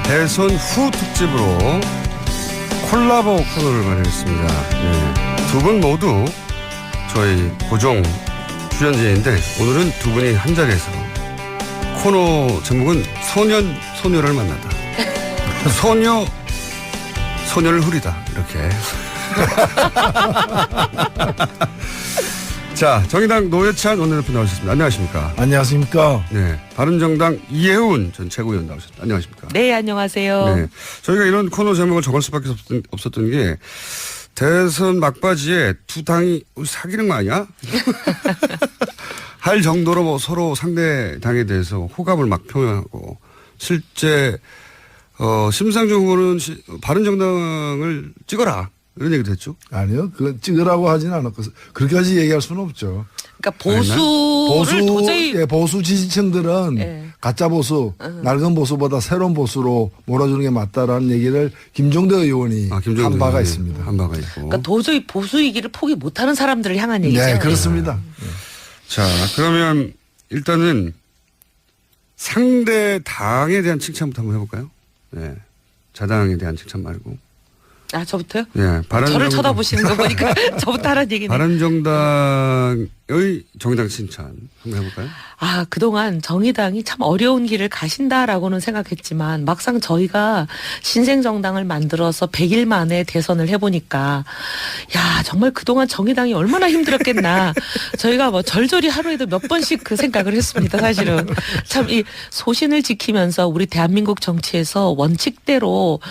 대선 후 특집으로 콜라보 코너를 마련했습니다. 네. 두 분 모두 저희 고정 출연진인데 오늘은 두 분이 한 자리에서 코너 제목은 소년, 소녀를 만나다. 소녀, 소녀를 후리다. 이렇게. 자, 정의당 노회찬 원내대표 나오셨습니다. 안녕하십니까? 안녕하십니까? 네. 바른정당 이혜훈 전 최고위원 나오셨습니다. 안녕하십니까? 네, 안녕하세요. 네. 저희가 이런 코너 제목을 정할 수밖에 없었던 게 대선 막바지에 두 당이 사귀는 거 아니야? 할 정도로 뭐 서로 상대 당에 대해서 호감을 막 표명하고 실제 심상정 후보는 바른정당을 찍어라 이런 얘기도 했죠. 아니요, 그건 찍으라고 하지는 않았고 그렇게까지 얘기할 수는 없죠. 그러니까 보수를 도저히 보수 지지층들은 네. 가짜 보수, 낡은 보수보다 새로운 보수로 몰아주는 게 맞다라는 얘기를 김종대 의원이 한 바가 있습니다. 한 바가 있고. 그러니까 도저히 보수이기를 포기 못하는 사람들을 향한 얘기죠. 네, 그렇습니다. 네. 자, 그러면 일단은 상대 당에 대한 칭찬부터 한번 해볼까요? 네. 자당에 대한 칭찬 말고. 아, 저부터요? 네. 저를 쳐다보시는 거 보니까 저부터 하라는 얘기네. 바른정당의 정의당 칭찬 한번 해볼까요? 아, 그동안 정의당이 참 어려운 길을 가신다라고는 생각했지만 막상 저희가 신생정당을 만들어서 100일 만에 대선을 해보니까 야, 정말 그동안 정의당이 얼마나 힘들었겠나. 저희가 뭐 절절히 하루에도 몇 번씩 그 생각을 했습니다. 사실은. 참 이 소신을 지키면서 우리 대한민국 정치에서 원칙대로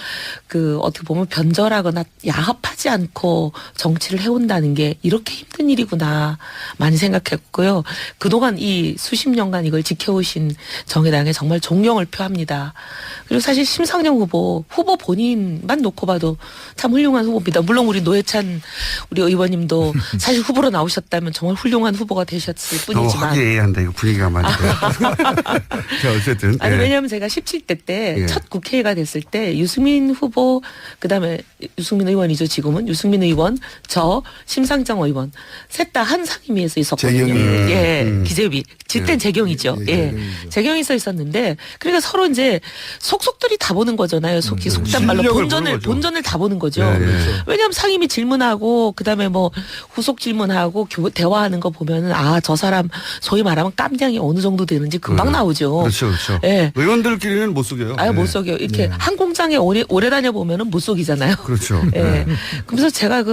그 어떻게 보면 변절하거나 야합하지 않고 정치를 해온다는 게 이렇게 힘든 일이구나 많이 생각했고요. 그동안 이 수십 년간 이걸 지켜오신 정의당에 정말 존경을 표합니다. 그리고 사실 심상정 후보 본인만 놓고 봐도 참 훌륭한 후보입니다. 물론 우리 노회찬 우리 의원님도 사실 후보로 나오셨다면 정말 훌륭한 후보가 되셨을 뿐이지만. 화기애애한다. 이거 분위기가 많이. 자, 어쨌든. 아니, 예. 왜냐하면 제가 17대 때 예. 첫 국회의가 됐을 때 유승민 후보, 그다음에 유승민 의원이죠. 지금은 유승민 의원, 저 심상정 의원 셋 다 한 상임위에서 있었거든요. 재경이. 예, 기재위. 그땐 재경이죠. 예, 예, 재경이죠. 재경이 써 있었는데 그러니까 서로 이제 속속들이 다 보는 거잖아요. 속단 말로 실력을 보는 거죠. 본전을 다 보는 거죠. 예, 예. 왜냐하면 상임위 질문하고 그다음에 뭐 후속 질문하고 대화하는 거 보면은 아, 저 사람 소위 말하면 깜냥이 어느 정도 되는지 금방 나오죠. 그렇죠, 그렇죠. 예. 의원들끼리는 못 속여요. 아유, 예. 못 속여. 이렇게 네. 한 공장에 오래 다녀보면은 못 속이잖아요. 그렇죠. 예. 그래서 제가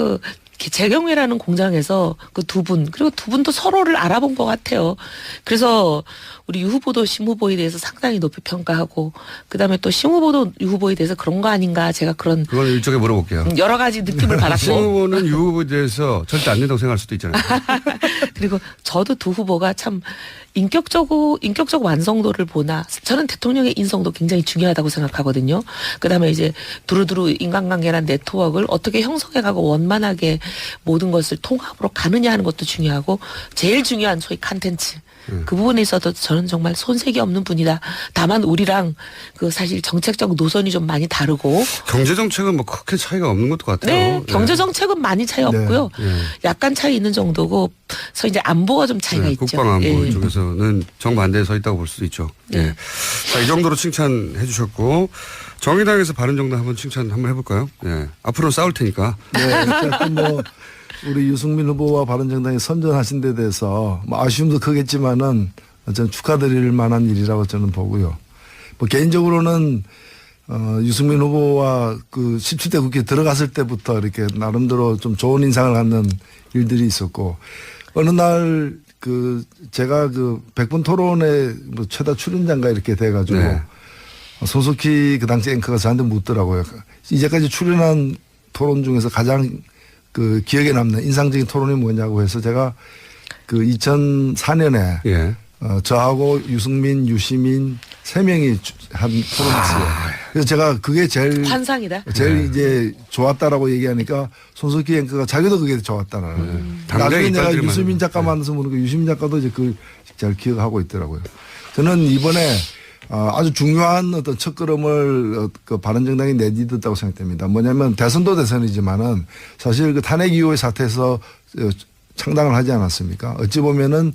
재경회라는 공장에서 그 두 분, 그리고 두 분도 서로를 알아본 것 같아요. 그래서 우리 유 후보도 심 후보에 대해서 상당히 높이 평가하고, 그 다음에 또 심 후보도 유 후보에 대해서 그런 거 아닌가, 제가 그런 그건 일종에 물어볼게요. 여러 가지 느낌을 심 받았고. 후보는 유 후보에 대해서 절대 안 된다고 생각할 수도 있잖아요. 그리고 저도 두 후보가 참 인격적 완성도를 보나, 저는 대통령의 인성도 굉장히 중요하다고 생각하거든요. 그다음에 이제 두루두루 인간관계나 네트워크를 어떻게 형성해가고 원만하게 모든 것을 통합으로 가느냐 하는 것도 중요하고, 제일 중요한 소위 컨텐츠. 그 부분에 있어도 저는 정말 손색이 없는 분이다. 다만 우리랑 그 사실 정책적 노선이 좀 많이 다르고. 경제 정책은 뭐 크게 차이가 없는 것도 같아요. 네, 경제 정책은 많이 차이 없고요. 네. 약간 차이 있는 정도고, 그래서 이제 안보가 좀 차이가 있죠. 국방 안보 예. 쪽에서는 정반대에 서 있다고 볼 수도 있죠. 네. 자, 이 정도로 칭찬해 주셨고, 정의당에서 바른정당 한번 칭찬 한번 해볼까요? 네. 앞으로 싸울 테니까. 네, 어쨌든 뭐 우리 유승민 후보와 바른정당이 선전하신 데 대해서 뭐 아쉬움도 크겠지만은 저는 축하드릴 만한 일이라고 저는 보고요. 뭐 개인적으로는 유승민 후보와 그 17대 국회에 들어갔을 때부터 이렇게 나름대로 좀 좋은 인상을 갖는 일들이 있었고, 어느 날 제가 100분 토론에 뭐 최다 출연자인가 이렇게 돼가지고 네. 손석희 그 당시 앵커가 저한테 묻더라고요. 이제까지 출연한 토론 중에서 가장 기억에 남는 인상적인 토론이 뭐냐고 해서 제가 2004년에 예. 저하고 유승민, 유시민 3명이 한 토론했어요. 그래서 제가 그게 제일 환상이다. 이제 좋았다라고 얘기하니까 손석희 앵커가 자기도 그게 좋았다는. 나중에 내가 이빨들만 유시민 작가 만나서 보니까 유시민 작가도 이제 그걸 잘 기억하고 있더라고요. 저는 이번에 아주 중요한 어떤 첫걸음을 바른정당이 내딛었다고 생각됩니다. 뭐냐면 대선도 대선이지만은 사실 그 탄핵 이후의 사태에서 창당을 하지 않았습니까? 어찌 보면은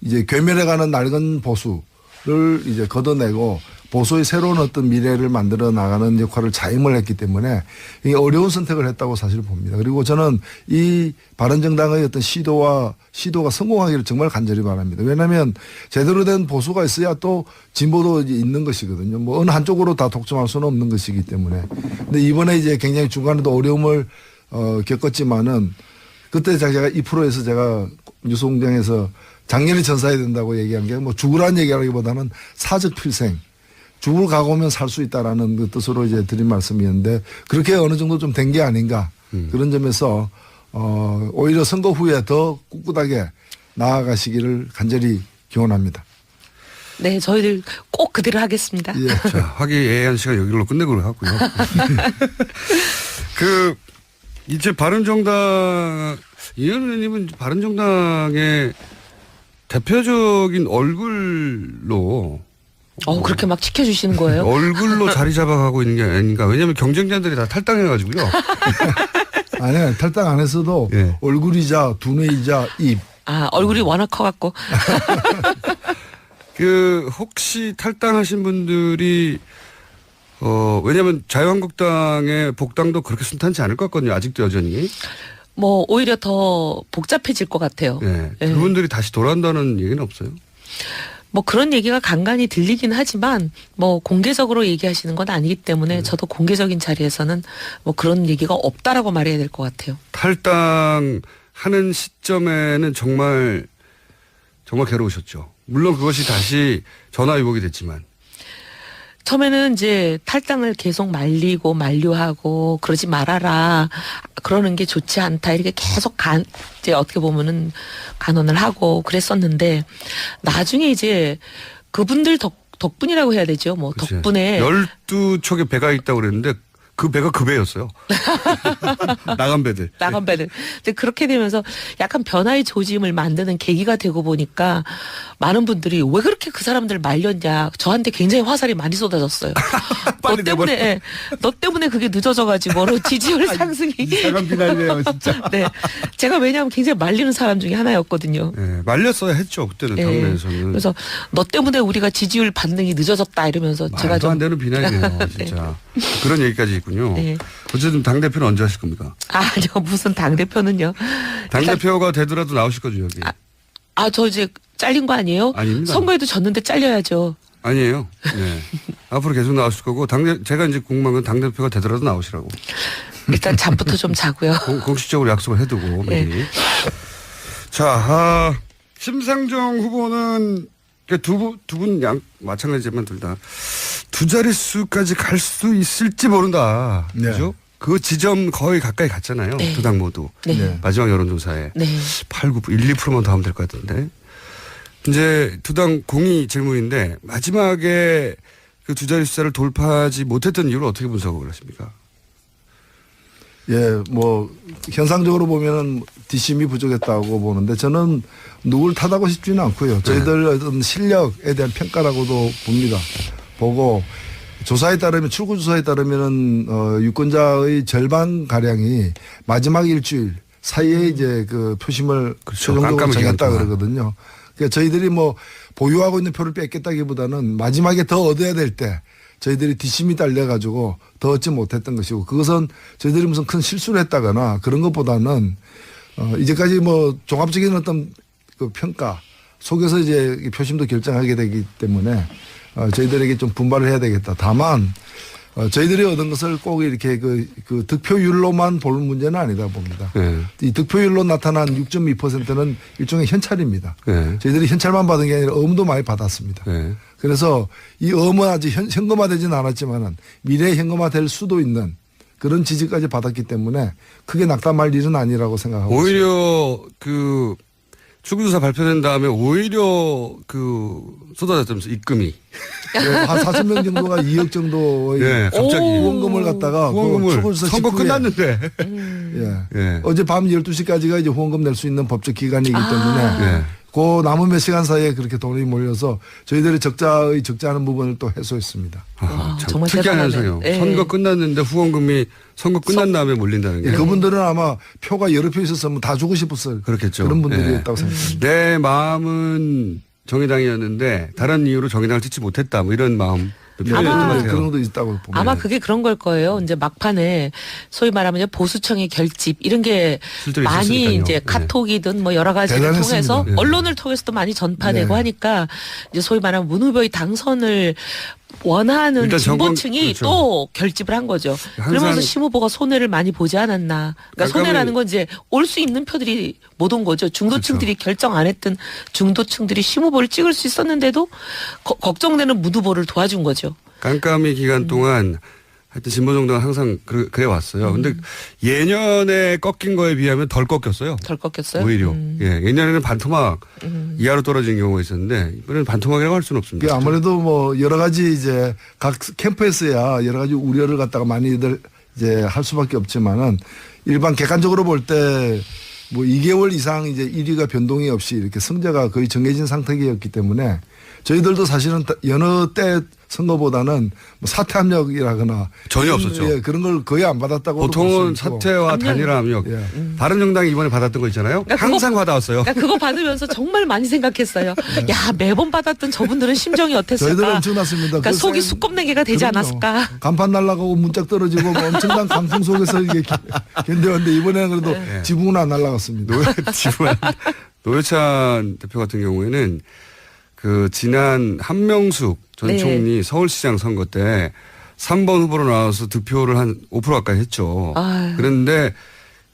이제 괴멸해가는 낡은 보수를 이제 걷어내고 보수의 새로운 어떤 미래를 만들어 나가는 역할을 자임을 했기 때문에 이 어려운 선택을 했다고 사실 봅니다. 그리고 저는 이 바른정당의 어떤 시도가 성공하기를 정말 간절히 바랍니다. 왜냐하면 제대로 된 보수가 있어야 또 진보도 이제 있는 것이거든요. 뭐 어느 한쪽으로 다 독점할 수는 없는 것이기 때문에. 근데 이번에 이제 굉장히 중간에도 어려움을 겪었지만은 그때 제가 2%에서 제가 뉴스공장에서 작년에 전사해야 된다고 얘기한 게 뭐 죽으라는 얘기라기보다는 사적 필생. 죽을 각오면 살 수 있다라는 그 뜻으로 이제 드린 말씀이었는데 그렇게 어느 정도 좀 된 게 아닌가 그런 점에서 오히려 선거 후에 더 꿋꿋하게 나아가시기를 간절히 기원합니다. 네, 저희들 꼭 그대로 하겠습니다. 예. 자, 화기애애한 시간 여기로 끝내고 하고요. 이제 바른정당, 이현 의원님은 바른정당의 대표적인 얼굴로 그렇게 막 지켜주시는 거예요? 얼굴로 자리 잡아가고 있는 게 아닌가. 왜냐하면 경쟁자들이 다 탈당해가지고요. 아니요. 탈당 안 했어도 예. 얼굴이자 두뇌이자 입. 얼굴이 워낙 커갖고. 혹시 탈당하신 분들이 왜냐하면 자유한국당의 복당도 그렇게 순탄치 않을 것 같거든요. 아직도 여전히. 뭐 오히려 더 복잡해질 것 같아요. 네. 예. 그분들이 다시 돌아온다는 얘기는 없어요. 뭐 그런 얘기가 간간히 들리긴 하지만 뭐 공개적으로 얘기하시는 건 아니기 때문에 저도 공개적인 자리에서는 뭐 그런 얘기가 없다라고 말해야 될 것 같아요. 탈당하는 시점에는 정말 괴로우셨죠. 물론 그것이 다시 전화위복이 됐지만. 처음에는 이제 탈당을 계속 말리고 만류하고 그러지 말아라. 그러는 게 좋지 않다. 이렇게 계속 이제 어떻게 보면은 간언을 하고 그랬었는데 나중에 이제 그분들 덕분이라고 해야 되죠. 뭐 그치. 덕분에 12척의 배가 있다고 그랬는데 그 배가 그 배였어요. 나간 배들. 나간 배들. 근데 그렇게 되면서 약간 변화의 조짐을 만드는 계기가 되고 보니까 많은 분들이 왜 그렇게 그 사람들 말렸냐. 저한테 굉장히 화살이 많이 쏟아졌어요. 너 때문에 그게 늦어져가지고 지지율 상승이. 이상한 비난이네요, 진짜. 네. 제가 왜냐하면 굉장히 말리는 사람 중에 하나였거든요. 네, 말렸어야 했죠, 그때는 네. 당내에서는. 그래서 너 때문에 우리가 지지율 반등이 늦어졌다 이러면서 제가 말도 좀. 안 되는 비난이네요, 진짜. 그런 얘기까지 있군요. 네. 어쨌든 당대표는 언제 하실 겁니까? 아니요, 무슨 당대표는요. 당대표가 되더라도 나오실 거죠, 여기. 저 이제 잘린 거 아니에요? 아닙니다. 선거에도 졌는데 잘려야죠. 아니에요. 네. 앞으로 계속 나오실 거고, 제가 이제 궁금한 건 당대표가 되더라도 나오시라고. 일단 잠부터 좀 자고요. 공식적으로 약속을 해두고, 미리. 네. 자, 심상정 후보는 두 분 마찬가지지만 둘 다 두 자릿수까지 갈 수 있을지 모른다. 네. 그죠? 그 지점 거의 가까이 갔잖아요. 네. 두 당 모두. 네. 네. 마지막 여론조사에. 네. 8, 9, 1, 2%만 더 하면 될 것 같은데. 이제 두 당 공이 질문인데 마지막에 그 두 자릿수를 돌파하지 못했던 이유를 어떻게 분석을 하십니까? 예, 뭐 현상적으로 보면은 뒷심이 부족했다고 보는데 저는 누굴 탓하고 싶지는 않고요. 저희들 어떤 실력에 대한 평가라고도 봅니다. 보고 조사에 따르면 출구 조사에 따르면은 유권자의 절반 가량이 마지막 일주일 사이에 이제 그 표심을 최종적으로 깜깜한 기간 정했다 동안. 그러거든요. 그러니까 저희들이 뭐 보유하고 있는 표를 뺏겠다기보다는 마지막에 더 얻어야 될 때 저희들이 뒷심이 딸려가지고 더 얻지 못했던 것이고 그것은 저희들이 무슨 큰 실수를 했다거나 그런 것보다는 이제까지 뭐 종합적인 어떤 그 평가 속에서 이제 표심도 결정하게 되기 때문에 저희들에게 좀 분발을 해야 되겠다. 다만 저희들이 얻은 것을 꼭 이렇게 그 득표율로만 볼 문제는 아니다 봅니다. 네. 이 득표율로 나타난 6.2%는 일종의 현찰입니다. 네. 저희들이 현찰만 받은 게 아니라 어음도 많이 받았습니다. 네. 그래서 이 어음은 아직 현금화되지는 않았지만은 미래에 현금화될 수도 있는 그런 지지까지 받았기 때문에 크게 낙담할 일은 아니라고 생각하고 있습니다. 오히려 그 출구조사 발표된 다음에 오히려 쏟아졌다면서 입금이. 네, 한 4,000명 정도가 2억 정도의 네, 갑자기. 후원금을 갖다가 후원금을 출구조사 선거 직후에 끝났는데. 예. 예. 어젯밤 12시까지가 이제 후원금 낼 수 있는 법적 기간이기 때문에 네. 그 남은 몇 시간 사이에 그렇게 돈이 몰려서 저희들이 적자하는 부분을 또 해소했습니다. 아, 참 정말 특이한 대단하네. 현상이요. 네. 선거 끝났는데 후원금이 선거 끝난 다음에 몰린다는 게. 예, 그분들은 아마 표가 여러 표 있었으면 다 주고 싶었을 그렇겠죠. 그런 분들이었다고 예. 생각합니다. 내 마음은 정의당이었는데 다른 이유로 정의당을 찍지 못했다. 뭐 이런 마음. 표현이 아마 똑같아요. 그런 것도 있다고 봅니다. 아마 그게 그런 걸 거예요. 이제 막판에 소위 말하면 이제 보수청의 결집 이런 게 실제로 많이 있었으니까요. 이제 네. 카톡이든 뭐 여러 가지를 대단했습니다. 통해서 네. 언론을 통해서도 많이 전파되고 네. 하니까 이제 소위 말하면 문 후보의 당선을 원하는 일단 진보층이 그렇죠. 또 결집을 한 거죠. 그러면서 심 후보가 손해를 많이 보지 않았나. 그러니까 손해라는 건 이제 올 수 있는 표들이 못 온 거죠. 중도층들이 그렇죠. 결정 안 했던 중도층들이 심 후보를 찍을 수 있었는데도 걱정되는 문 후보를 도와준 거죠. 깜깜이 기간 동안 하여튼 진보정당은 항상 그래 왔어요. 근데 예년에 꺾인 거에 비하면 덜 꺾였어요. 덜 꺾였어요. 오히려. 예, 예년에는 반토막 이하로 떨어진 경우가 있었는데 이번에는 반토막이라고 할 수는 없습니다. 그게 아무래도 뭐 여러 가지 이제 각 캠프에서야 여러 가지 우려를 갖다가 많이들 이제 할 수밖에 없지만은 일반 객관적으로 볼 때 뭐 2개월 이상 이제 1위가 변동이 없이 이렇게 승자가 거의 정해진 상태였기 때문에 저희들도 사실은 여느 때 선거보다는 뭐 사퇴 압력이라거나 전혀 없었죠. 예, 그런 걸 거의 안 받았다고 보통은 사퇴와 압력. 단일화 압력. 예. 바른정당이 이번에 받았던 거 있잖아요. 그러니까 항상 받아왔어요. 그러니까 그거 받으면서 정말 많이 생각했어요. 야 매번 받았던 저분들은 심정이 어땠을까. 저희들은 엄청났습니다. 그러니까 그 속이 사이- 수껍내기가 되지 그럼요. 않았을까. 간판 날아가고 문짝 떨어지고 뭐 엄청난 강풍 속에서 이게 견뎌왔는데 이번에는 그래도 네. 지붕은 안 날아갔습니다. 노회찬 대표 같은 경우에는 그 지난 한명숙 전 네. 총리 서울시장 선거 때 3번 후보로 나와서 득표를 한 5% 가까이 했죠. 아유. 그런데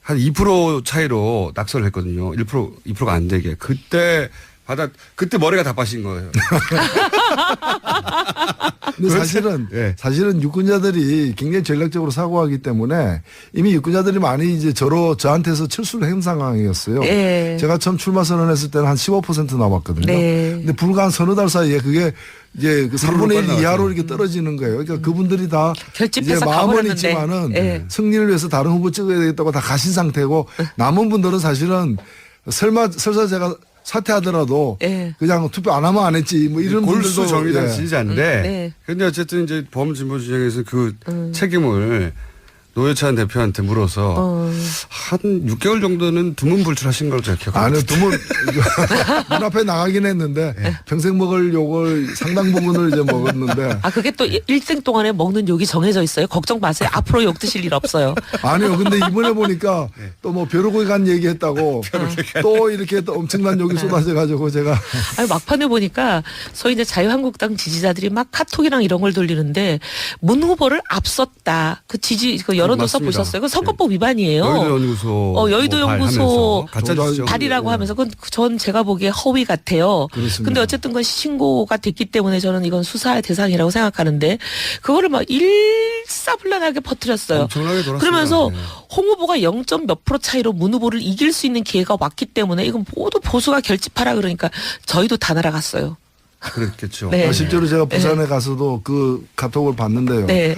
한 2% 차이로 낙선을 했거든요. 2%가 안 되게. 그때 머리가 다 빠진 거예요. 근데 사실은 예. 사실은 유권자들이 굉장히 전략적으로 사고하기 때문에 이미 유권자들이 많이 이제 저한테서 철수를 한 상황이었어요. 예. 제가 처음 출마 선언했을 때는 한 15% 남았거든요. 네. 근데 불과 한 서너 달 사이에 그게 이제 그 3분의 1 빨리 이하로 이렇게 떨어지는 거예요. 그러니까 그분들이 다 결집해서 이제 마음은 가버렸는데. 있지만은 예. 승리를 위해서 다른 후보 찍어야 되겠다고 다 가신 상태고 남은 분들은 사실은 설사 제가 사퇴하더라도 예. 그냥 투표 안 하면 안 했지 뭐 이런 골수 분들도 정의당 예. 지지자인데 네. 근데 어쨌든 이제 범진보 진영에서 그 책임을 노회찬 대표한테 물어서 한 6개월 정도는 두문불출하신 걸로 제가 기억합니다. 아니 두문 눈앞에 나가긴 했는데 평생 먹을 욕을 상당 부분을 이제 먹었는데 아 그게 또 일생 동안에 먹는 욕이 정해져 있어요. 걱정 마세요. 앞으로 욕 드실 일 없어요. 아니요. 근데 이번에 보니까 또 뭐 벼룩을 간 얘기했다고 또 이렇게 또 엄청난 욕이 쏟아져 가지고 제가 아니 막판에 보니까 소위 이제 자유한국당 지지자들이 막 카톡이랑 이런 걸 돌리는데 문 후보를 앞섰다. 그 여론조사 맞습니다. 보셨어요? 그 선거법 위반이에요. 여의도 연구소 여의도 뭐 연구소 가짜 주장. 발이라고 하면서 그건 전 제가 보기에 허위 같아요. 그렇습니다. 근데 어쨌든 그건 신고가 됐기 때문에 저는 이건 수사의 대상이라고 생각하는데 그거를 막 일사불란하게 퍼뜨렸어요. 엄청나게 돌았습니다. 그러면서 네. 홍 후보가 0점 몇 프로 차이로 문 후보를 이길 수 있는 기회가 왔기 때문에 이건 모두 보수가 결집하라 그러니까 저희도 다 날아갔어요. 그렇겠죠. 네. 실제로 제가 부산에 가서도 그 카톡을 봤는데요. 네.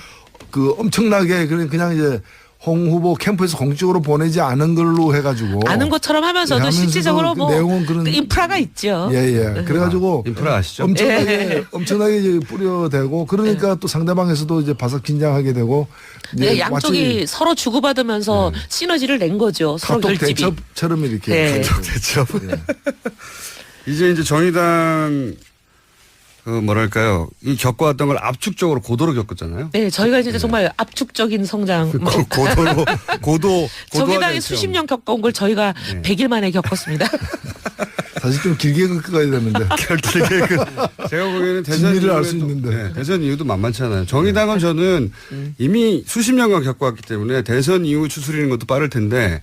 그 엄청나게 그냥 이제 홍 후보 캠프에서 공식적으로 보내지 않은 걸로 해가지고 아는 것처럼 하면서도 네, 하면서도 실질적으로 그 뭐 내용은 그런 그 인프라가 있죠. 예예. 그래가지고 인프라 아시죠? 엄청나게 이제 뿌려대고 그러니까 또 상대방에서도 이제 바삭 긴장하게 되고 이제 네, 양쪽이 마치 서로 주고받으면서 시너지를 낸 거죠. 서로 카톡 결집이. 대첩처럼 이렇게 네. 대첩. 이제 정의당 뭐랄까요 이 겪어왔던 걸 압축적으로 고도로 겪었잖아요. 네, 저희가 이제 정말 압축적인 성장. 뭐 고도 정의당이 수십 년 겪어온 걸 저희가 네. 100일 만에 겪었습니다. 사실 좀 길게 긁어야 되는데 제가 보기에는 대선 진리를 알 수 이후에도- 있는데. 네, 대선 이후도 만만치 않아요. 정의당은 저는 이미 수십 년간 겪어왔기 때문에 대선 이후 추스리는 것도 빠를 텐데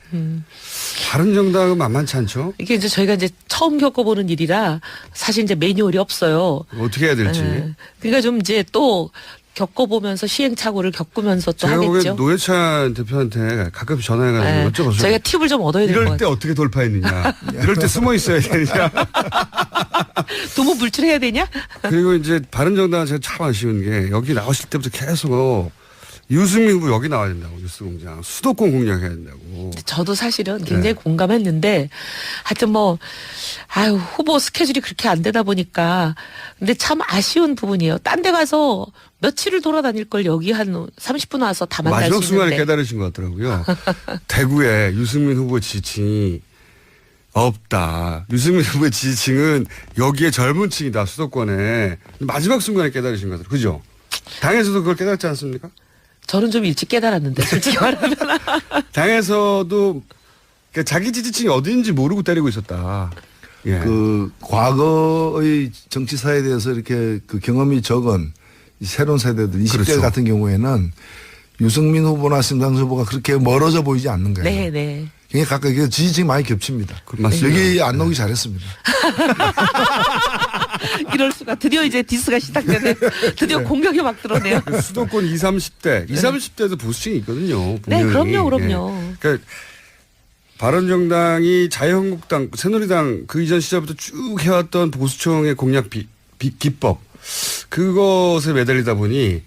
바른정당은 만만치 않죠. 이게 이제 저희가 이제 처음 겪어보는 일이라 사실 이제 매뉴얼이 없어요. 어떻게 해야 될지. 네. 그러니까 좀 이제 또 겪어보면서 시행착오를 겪으면서 또 제가 보기엔 하겠죠. 노회찬 대표한테 가끔 전화해가지고 네. 여쭤보죠. 저희가 팁을 좀 얻어야 될 것 이럴 때 같아요. 어떻게 돌파했느냐. 이럴 때 숨어 있어야 되느냐. 도무 불출해야 되냐? 그리고 이제 바른정당은 제가 참 아쉬운 게 여기 나오실 때부터 계속 유승민 후보 여기 나와야 된다고 뉴스공장 수도권 공략해야 된다고. 저도 사실은 굉장히 공감했는데 하여튼 뭐 아유 후보 스케줄이 그렇게 안 되다 보니까 근데 참 아쉬운 부분이에요. 딴 데 가서 며칠을 돌아다닐 걸 여기 한 30분 와서 다 만날 마지막 수 순간에 있는데 깨달으신 것 같더라고요. 대구에 유승민 후보 지지층이 없다. 유승민 후보의 지지층은 여기에 젊은 층이다 수도권에. 마지막 순간에 깨달으신 것 같더라고요. 그죠? 당에서도 그걸 깨닫지 않습니까? 저는 좀 일찍 깨달았는데 솔직히 말하면. 당에서도 그러니까 자기 지지층이 어디인지 모르고 때리고 있었다. 예. 그 과거의 정치사에 대해서 이렇게 그 경험이 적은 이 새로운 세대들 20대 그렇죠. 같은 경우에는 유승민 후보나 심상정 후보가 그렇게 멀어져 보이지 않는 거예요. 네, 네. 굉장히 가까이 지지층이 많이 겹칩니다. 맞습니다. 여기 안 나오기 잘했습니다. 이럴 수가. 드디어 이제 디스가 시작되네. 드디어 공격이 막 들어오네요. 수도권 20, 30대. 20, 30대도 보수층이 있거든요. 네, 분명히. 그럼요. 예. 그러니까 바른정당이 자유한국당, 새누리당 그 이전 시절부터 쭉 해왔던 보수층의 공약 기법 그것에 매달리다 보니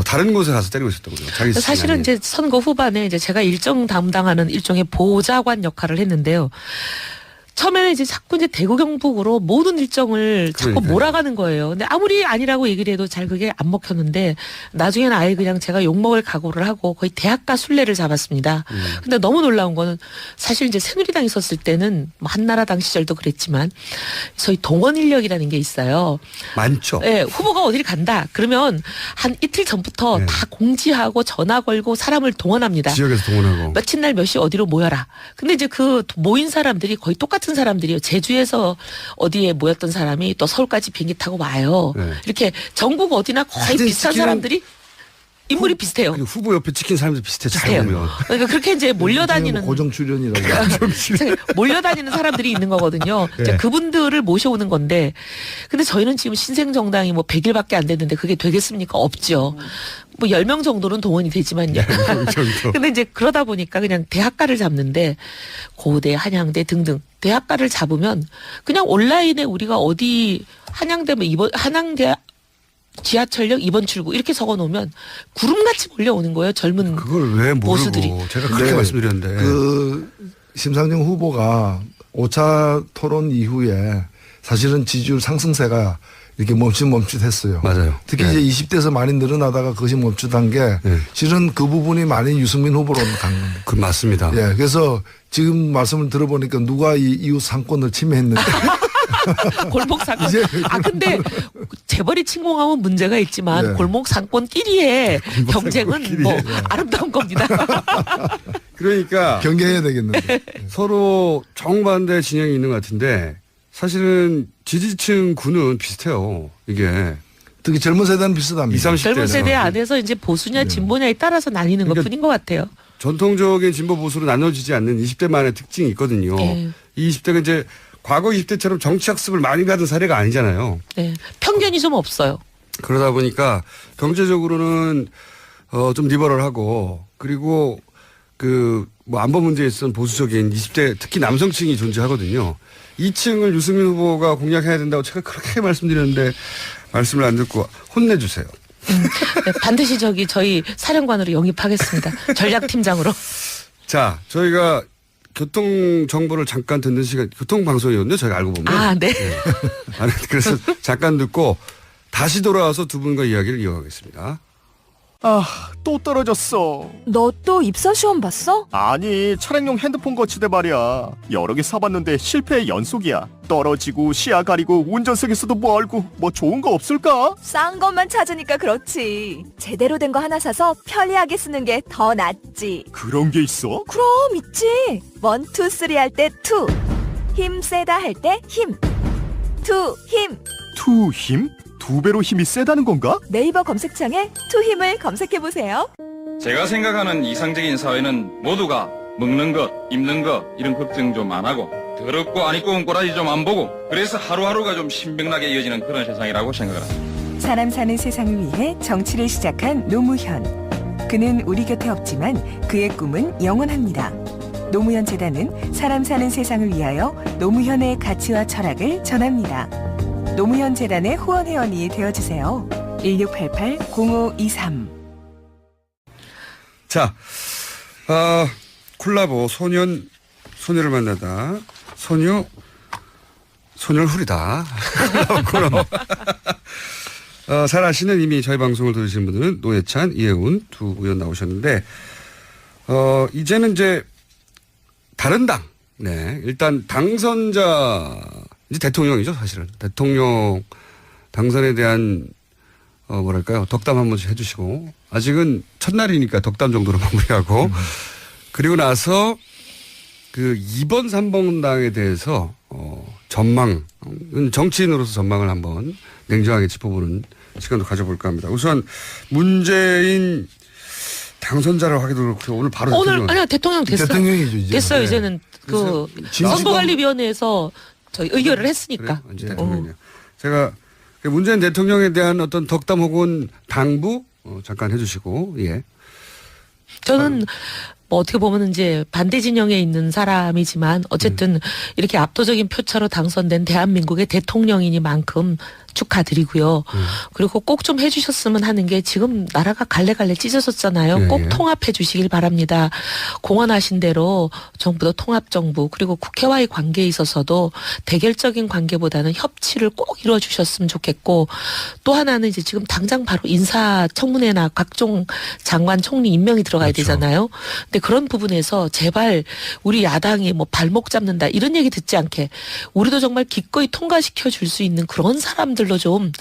다른 곳에 가서 때리고 있었다고요. 자기 사실은 이제 선거 후반에 이제 제가 일정 담당하는 일종의 보좌관 역할을 했는데요. 처음에는 이제 자꾸 이제 대구 경북으로 모든 일정을 자꾸 그러니까요. 몰아가는 거예요. 근데 아무리 아니라고 얘기를 해도 잘 그게 안 먹혔는데 나중에는 아예 그냥 제가 욕먹을 각오를 하고 거의 대학가 순례를 잡았습니다. 근데 너무 놀라운 거는 사실 이제 새누리당 있었을 때는 뭐 한나라당 시절도 그랬지만 소위 동원 인력이라는 게 있어요. 많죠. 예, 후보가 어디를 간다. 그러면 한 이틀 전부터 네. 다 공지하고 전화 걸고 사람을 동원합니다. 지역에서 동원하고. 며칠 날 몇 시 어디로 모여라. 근데 이제 그 모인 사람들이 거의 똑같은 사람들이요. 제주에서 어디에 모였던 사람이 또 서울까지 비행기 타고 와요. 네. 이렇게 전국 어디나 거의 사진 비슷한 찍히는 사람들이 인물이 비슷해요. 그리고 후보 옆에 찍힌 사람들 비슷해. 잘 비슷해요. 보면. 그러니까 그렇게 이제 몰려다니는 고정 출연이라고. 몰려다니는 사람들이 있는 거거든요. 이제 네. 그분들을 모셔오는 건데, 근데 저희는 지금 신생정당이 뭐 100일밖에 안 됐는데 그게 되겠습니까? 없죠. 뭐 10명 정도는 동원이 되지만요. 정도. 근데 이제 그러다 보니까 그냥 대학가를 잡는데 고대, 한양대 등등 대학가를 잡으면 그냥 온라인에 우리가 어디 한양대 뭐 이번 한양대 지하철역 2번 출구 이렇게 적어 놓으면 구름같이 몰려오는 거예요. 젊은 그걸 왜 모르고 보수들이. 제가 그렇게 네. 말씀드렸는데. 그 심상정 후보가 5차 토론 이후에 사실은 지지율 상승세가 이렇게 멈칫멈칫했어요. 맞아요. 특히 네. 이제 20대에서 많이 늘어나다가 그것이 멈칫한 게 네. 실은 그 부분이 많이 유승민 후보로 간 겁니다. 그 맞습니다. 예, 그래서 지금 말씀을 들어보니까 누가 이 이웃 상권을 침해했는데 골목 상권. 이제 근데 재벌이 침공하면 문제가 있지만 네. 골목 상권끼리의 경쟁은 상권끼리. 뭐 아름다운 겁니다. 그러니까 경계해야 되겠는데. 서로 정반대 진영이 있는 것 같은데 사실은 지지층 구는 비슷해요. 이게 특히 젊은 세대는 비슷합니다. 20, 30대. 젊은 세대 안에서 이제 보수냐 진보냐에 따라서 나뉘는 그러니까 것뿐인 것 같아요. 전통적인 진보 보수로 나눠지지 않는 20대만의 특징이 있거든요. 예. 이 20대가 이제 과거 20대처럼 정치 학습을 많이 받은 사례가 아니잖아요. 네. 편견이 좀 없어요. 그러다 보니까 경제적으로는 좀 리버럴하고 그리고 그 뭐 안보 문제에 있어서 보수적인 20대 특히 남성층이 존재하거든요. 이 층을 유승민 후보가 공략해야 된다고 제가 그렇게 말씀드렸는데 말씀을 안 듣고 혼내주세요. 네, 반드시 저희 사령관으로 영입하겠습니다. 전략팀장으로. 자, 저희가 교통 정보를 잠깐 듣는 시간, 교통 방송이었는데 저희가 알고 보면. 아, 네. 아니, 그래서 잠깐 듣고 다시 돌아와서 두 분과 이야기를 이어가겠습니다. 아, 또 떨어졌어. 너 또 입사 시험 봤어? 아니, 차량용 핸드폰 거치대 말이야. 여러 개 사봤는데 실패의 연속이야. 떨어지고 시야 가리고 운전석에서도 멀고 뭐 좋은 거 없을까? 싼 것만 찾으니까 그렇지. 제대로 된 거 하나 사서 편리하게 쓰는 게 더 낫지. 그런 게 있어? 그럼 있지. 1, 2, 3 할 때 2. 힘 세다 할 때 힘. 2 힘. 투 힘? 2배로 힘이 세다는 건가? 네이버 검색창에 2 힘을 검색해 보세요. 제가 생각하는 이상적인 사회는 모두가 먹는 것, 입는 것 이런 걱정 좀 안 하고 더럽고 안 입고 온 꼬라지 좀 안 보고 그래서 하루하루가 좀 신명나게 이어지는 그런 세상이라고 생각을 합니다. 사람 사는 세상을 위해 정치를 시작한 노무현. 그는 우리 곁에 없지만 그의 꿈은 영원합니다. 노무현 재단은 사람 사는 세상을 위하여 노무현의 가치와 철학을 전합니다. 노무현 재단의 후원 회원이 되어주세요. 1688-0523. 자, 콜라보 소녀를 만나다. 소녀를 후리다. 콜라보. 잘 아시는 이미 저희 방송을 들으시는 분들은 노예찬, 이혜훈 두 의원 나오셨는데, 이제는 이제 다른 당. 네. 일단 당선자, 이제 대통령이죠, 사실은. 대통령 당선에 대한, 뭐랄까요. 덕담 한 번씩 해주시고 아직은 첫날이니까 덕담 정도로 마무리하고 그리고 나서 그 2번 3번 당에 대해서 전망 정치인으로서 전망을 한번 냉정하게 짚어보는 시간도 가져볼까 합니다. 우선 문재인 당선자를 하기도 그렇고 오늘 바로 오늘 아니요 대통령 됐어요. 대통령이죠, 이제. 됐어요. 네. 이제는 그 지금 선거관리위원회에서 저희 의결을 했으니까. 그래요? 이제 대통령이요. 제가 문재인 대통령에 대한 어떤 덕담 혹은 당부 잠깐 해주시고 예. 저는 뭐 어떻게 보면 이제 반대 진영에 있는 사람이지만 어쨌든 이렇게 압도적인 표차로 당선된 대한민국의 대통령이니만큼 축하드리고요. 그리고 꼭 좀 해주셨으면 하는 게 지금 나라가 갈래갈래 찢어졌잖아요. 예, 꼭 예. 통합해 주시길 바랍니다. 공언하신 대로 정부도 통합정부 그리고 국회와의 관계에 있어서도 대결적인 관계보다는 협치를 꼭 이루어 주셨으면 좋겠고 또 하나는 이제 지금 당장 바로 인사청문회나 각종 장관 총리 임명이 들어가야 그렇죠. 되잖아요. 근데 그런 부분에서 제발 우리 야당이 뭐 발목 잡는다 이런 얘기 듣지 않게 우리도 정말 기꺼이 통과시켜 줄 수 있는 그런 사람들로 좀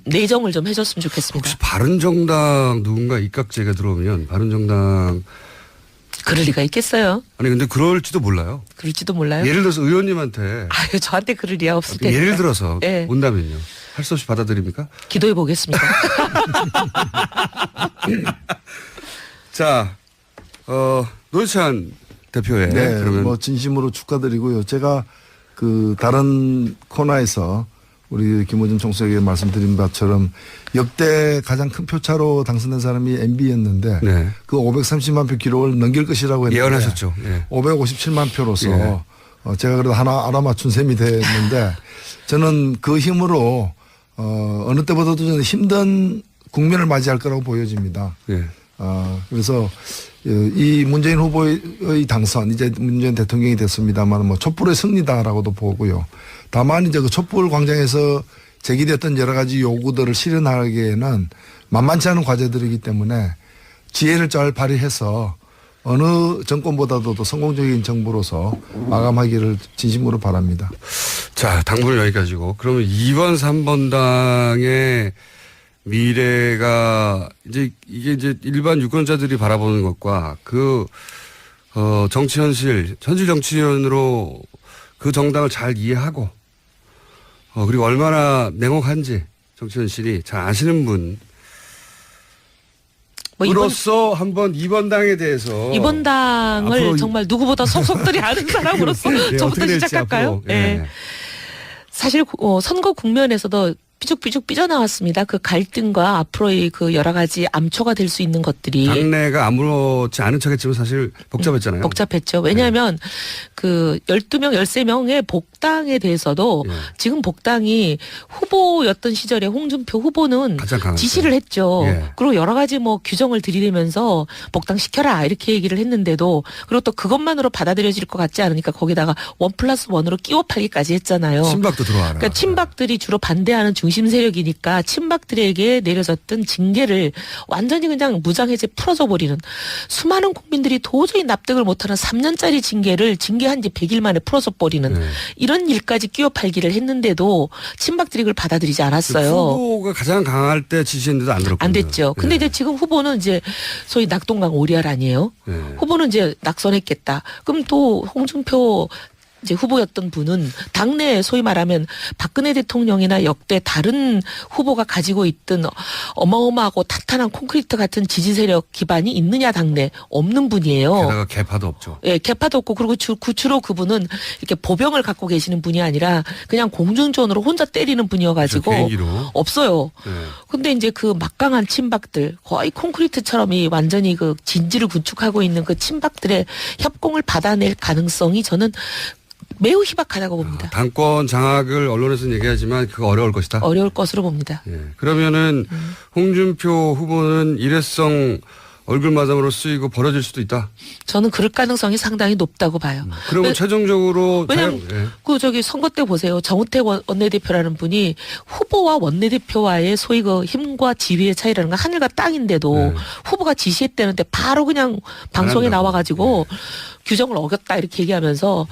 내정을 좀 해줬으면 좋겠습니다. 혹시 바른정당 누군가 입각제가 들어오면 바른정당 그럴 리가 있겠어요? 아니 근데 그럴지도 몰라요. 그럴지도 몰라요. 예를 들어서 의원님한테 아유 저한테 그럴 리가 없을 텐데. 예를 들어서 예. 온다면요. 할 수 없이 받아들입니까? 기도해 보겠습니다. 자, 노회찬 대표의 네, 그러면 뭐 진심으로 축하드리고요. 제가 그 다른 코너에서 우리 김호준 총수에게 말씀드린 것처럼 역대 가장 큰 표차로 당선된 사람이 MB였는데 네. 그 530만 표 기록을 넘길 것이라고 했는데 예언하셨죠. 예. 557만 표로서 예. 제가 그래도 하나 알아맞춘 셈이 됐는데 저는 그 힘으로 어느 때보다도 저는 힘든 국면을 맞이할 거라고 보여집니다. 예. 그래서 이 문재인 후보의 당선 이제 문재인 대통령이 됐습니다만 뭐 촛불의 승리다라고도 보고요. 다만 이제 그 촛불 광장에서 제기됐던 여러 가지 요구들을 실현하기에는 만만치 않은 과제들이기 때문에 지혜를 잘 발휘해서 어느 정권보다도 더 성공적인 정부로서 마감하기를 진심으로 바랍니다. 자, 당분은 여기까지고. 그러면 2번, 3번 당의 미래가 이게 이제 일반 유권자들이 바라보는 것과 정치 현실 정치인으로 그 정당을 잘 이해하고 그리고 얼마나 냉혹한지 정치 현실이 잘 아시는 분. 뭐 으로서 한번 2번 당에 대해서 이번 당을 앞으로 정말 누구보다 속속들이 아는 사람으로서 네, 저부터 어떻게 될지 시작할까요? 앞으로. 예. 예. 사실 선거 국면에서도 삐죽삐죽 삐져나왔습니다. 그 갈등과 앞으로의 그 여러 가지 암초가 될 수 있는 것들이 당내가 아무렇지 않은 척했지만 사실 복잡했잖아요. 복잡했죠. 왜냐하면 그 12명, 13명의 복당에 대해서도 예. 지금 복당이 후보였던 시절에 홍준표 후보는 가장 강했죠. 지시를 했죠. 예. 그리고 여러 가지 뭐 규정을 들이대면서 복당시켜라 이렇게 얘기를 했는데도 그리고 또 그것만으로 받아들여질 것 같지 않으니까 거기다가 1+1으로 끼워 팔기까지 했잖아요. 친박도 들어와라. 그러니까 친박들이 주로 반대하는 중심 세력이니까 친박들에게 내려졌던 징계를 완전히 그냥 무장해제 풀어줘 버리는 수많은 국민들이 도저히 납득을 못하는 3년짜리 징계를 징계한 지 100일 만에 풀어줘 버리는 네. 이런 일까지 끼워 팔기를 했는데도 친박들이 그걸 받아들이지 않았어요. 후보가 가장 강할 때 지시했는데도 안 들었거든요. 안 됐죠. 근데 예. 이제 지금 후보는 이제 소위 낙동강 오리알 아니에요? 예. 후보는 이제 낙선했겠다. 그럼 또 홍준표 이제 후보였던 분은 당내 소위 말하면 박근혜 대통령이나 역대 다른 후보가 가지고 있던 어마어마하고 탄탄한 콘크리트 같은 지지 세력 기반이 있느냐 당내 없는 분이에요. 게다가 개파도 없죠. 예, 개파도 없고 그리고 주로 그분은 이렇게 보병을 갖고 계시는 분이 아니라 그냥 공중전으로 혼자 때리는 분이어가지고 개인기로. 없어요. 예. 근데 이제 그 막강한 친박들 거의 콘크리트처럼 이 완전히 그 진지를 구축하고 있는 그 친박들의 협공을 받아낼 가능성이 저는 매우 희박하다고 봅니다. 당권 장악을 언론에서는 얘기하지만 그거 어려울 것이다. 어려울 것으로 봅니다. 예. 그러면은 홍준표 후보는 일회성 얼굴마담으로 쓰이고 벌어질 수도 있다. 저는 그럴 가능성이 상당히 높다고 봐요. 그러면 왜- 최종적으로 왜냐면 예. 그 저기 선거 때 보세요. 정우택 원내대표라는 분이 후보와 원내대표와의 소위 그 힘과 지위의 차이라는 건 하늘과 땅인데도 네. 후보가 지시했다는데 바로 그냥 방송에 안 한다고. 나와가지고 규정을 어겼다 이렇게 얘기하면서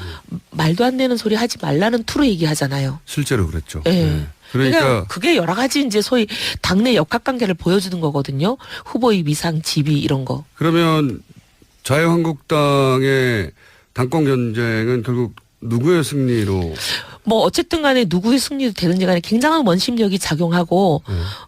말도 안 되는 소리 하지 말라는 투로 얘기하잖아요. 실제로 그랬죠. 예. 예. 그러니까 그게 여러 가지 이제 소위 당내 역학관계를 보여주는 거거든요. 후보의 위상, 지위 이런 거. 그러면 자유한국당의 당권 경쟁은 결국 누구의 승리로? 뭐 어쨌든 간에 누구의 승리도 되는지 간에 굉장한 원심력이 작용하고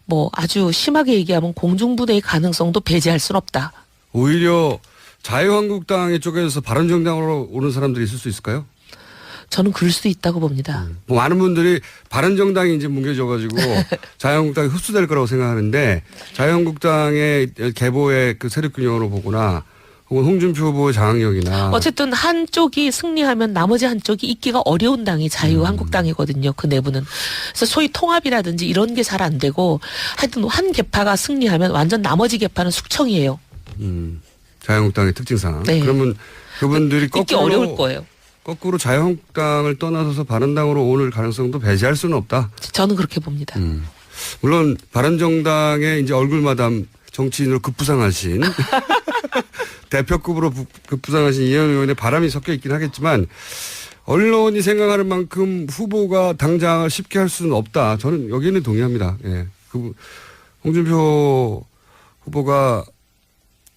뭐 아주 심하게 얘기하면 공중분해의 가능성도 배제할 수는 없다. 오히려 자유한국당의 쪽에서 바른정당으로 오는 사람들이 있을 수 있을까요? 저는 그럴 수도 있다고 봅니다. 뭐 많은 분들이 바른정당이 이제 뭉개져가지고 자유한국당이 흡수될 거라고 생각하는데 자유한국당의 계보의 그 세력균형으로 보거나 혹은 홍준표 후보의 장악력이나 어쨌든 한쪽이 승리하면 나머지 한쪽이 있기가 어려운 당이 자유한국당이거든요. 그 내부는. 그래서 소위 통합이라든지 이런 게 잘 안 되고 하여튼 한 계파가 승리하면 완전 나머지 계파는 숙청이에요. 자유한국당의 특징상. 네. 그러면 그분들이 있기 어려울 거예요. 거꾸로 자유한국당을 떠나서 바른당으로 오를 가능성도 배제할 수는 없다. 저는 그렇게 봅니다. 물론 바른정당의 이제 얼굴마담 정치인으로 급부상하신 대표급으로 급부상하신 이현 의원의 바람이 섞여 있긴 하겠지만 언론이 생각하는 만큼 후보가 당장을 쉽게 할 수는 없다. 저는 여기는 동의합니다. 예. 홍준표 후보가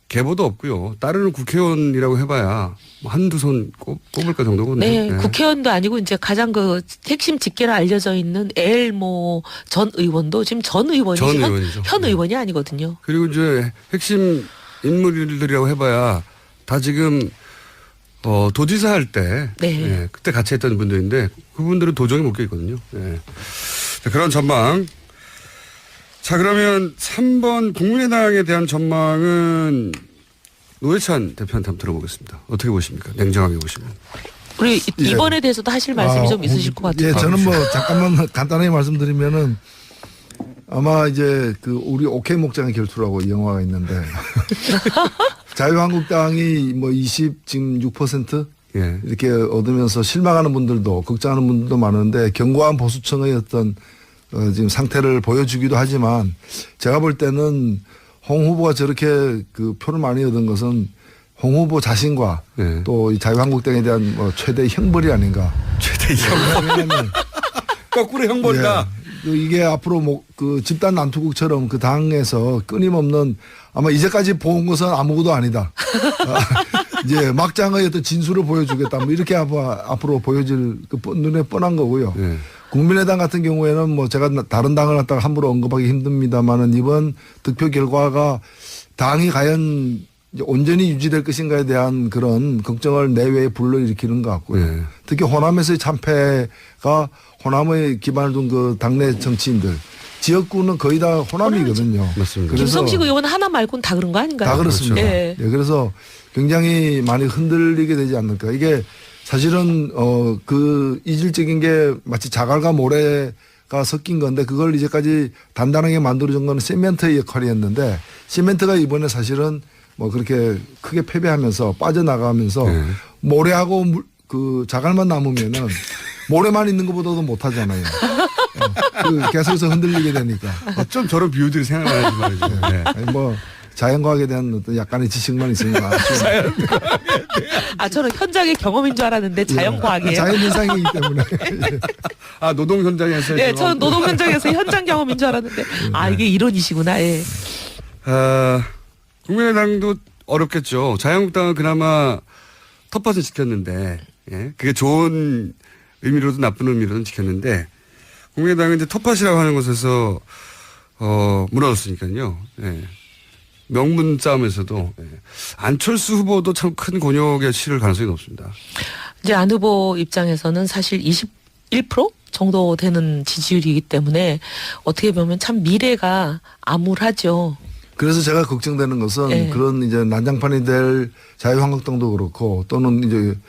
계보도 없고요. 따르는 국회의원이라고 해봐야 한두 손 꼽을까 정도거든요. 네, 예. 국회의원도 아니고 이제 가장 그 핵심 직계로 알려져 있는 엘모 전 의원도 지금 전 의원이 전 의원이죠. 현 의원이 아니거든요. 그리고 이제 핵심 인물들이라고 해봐야 다 지금 도지사 할 때 네. 예, 그때 같이 했던 분들인데 그분들은 도저히 못 껴있거든요. 예. 자, 그런 전망. 자, 그러면 3번 국민의당에 대한 전망은 노회찬 대표한테 한번 들어보겠습니다. 어떻게 보십니까? 냉정하게 보시면. 우리 예. 이번에 대해서도 하실 말씀이 좀 있으실 것 같아요. 예, 저는 뭐 잠깐만 간단하게 말씀드리면은 아마 이제 그 우리 오케이 목장의 결투라고 이 영화가 있는데 자유한국당이 뭐 20 지금 6% 예. 이렇게 얻으면서 실망하는 분들도 걱정하는 분들도 많은데 견고한 보수층의 어떤 지금 상태를 보여주기도 하지만 제가 볼 때는 홍 후보가 저렇게 그 표를 많이 얻은 것은 홍 후보 자신과 네. 또 이 자유한국당에 대한 뭐 최대 형벌이 아닌가. 최대 형벌. 왜냐하면 거꾸로 형벌이다. 예, 이게 앞으로 뭐 그 집단 난투국처럼 그 당에서 끊임없는 아마 이제까지 본 것은 아무것도 아니다. 이제 막장의 어떤 진술을 보여주겠다. 뭐 이렇게 앞으로 보여질 그 눈에 뻔한 거고요. 네. 국민의당 같은 경우에는 뭐 제가 다른 당을 갖다가 함부로 언급하기 힘듭니다만은 이번 득표 결과가 당이 과연 온전히 유지될 것인가에 대한 그런 걱정을 내외에 불러일으키는 것 같고요. 네. 특히 호남에서의 참패가 호남의 기반을 둔 그 당내 정치인들 지역구는 거의 다 호남이거든요. 맞습니다. 김성식 의원 하나 말고는 다 그런 거 아닌가요? 다 그렇습니다. 예. 예, 그래서 굉장히 많이 흔들리게 되지 않을까. 이게 사실은 그 이질적인 게 마치 자갈과 모래가 섞인 건데 그걸 이제까지 단단하게 만들어준 건 시멘트의 역할이었는데 시멘트가 이번에 사실은 뭐 그렇게 크게 패배하면서 빠져나가면서 네. 모래하고 그 자갈만 남으면은 모래만 있는 것보다도 못하잖아요. 그 계속해서 흔들리게 되니까. 어쩜 저런 비유들이 생각나는지 말이죠. 네. 아니 뭐 자연과학에 대한 어떤 약간의 지식만 있으니까. 아, 저는 현장의 경험인 줄 알았는데 자연과학이에요. 자연 현상이기 때문에. 아, 노동 현장에서. 네, 저는 노동 현장에서 현장 경험인 줄 알았는데 아, 이게 이론이시구나. 예. 국민의당도 어렵겠죠. 자유한국당은 그나마 텃밭을 지켰는데, 예. 그게 좋은 의미로든 나쁜 의미로든 지켰는데, 국민의당은 이제 텃밭이라고 하는 곳에서, 무너졌으니까요. 예. 명분 싸움에서도, 예. 안철수 후보도 참 큰 곤욕에 치를 가능성이 높습니다. 이제 안 후보 입장에서는 사실 21% 정도 되는 지지율이기 때문에 어떻게 보면 참 미래가 암울하죠. 그래서 제가 걱정되는 것은 네. 그런 이제 난장판이 될 자유한국당도 그렇고 또는 이제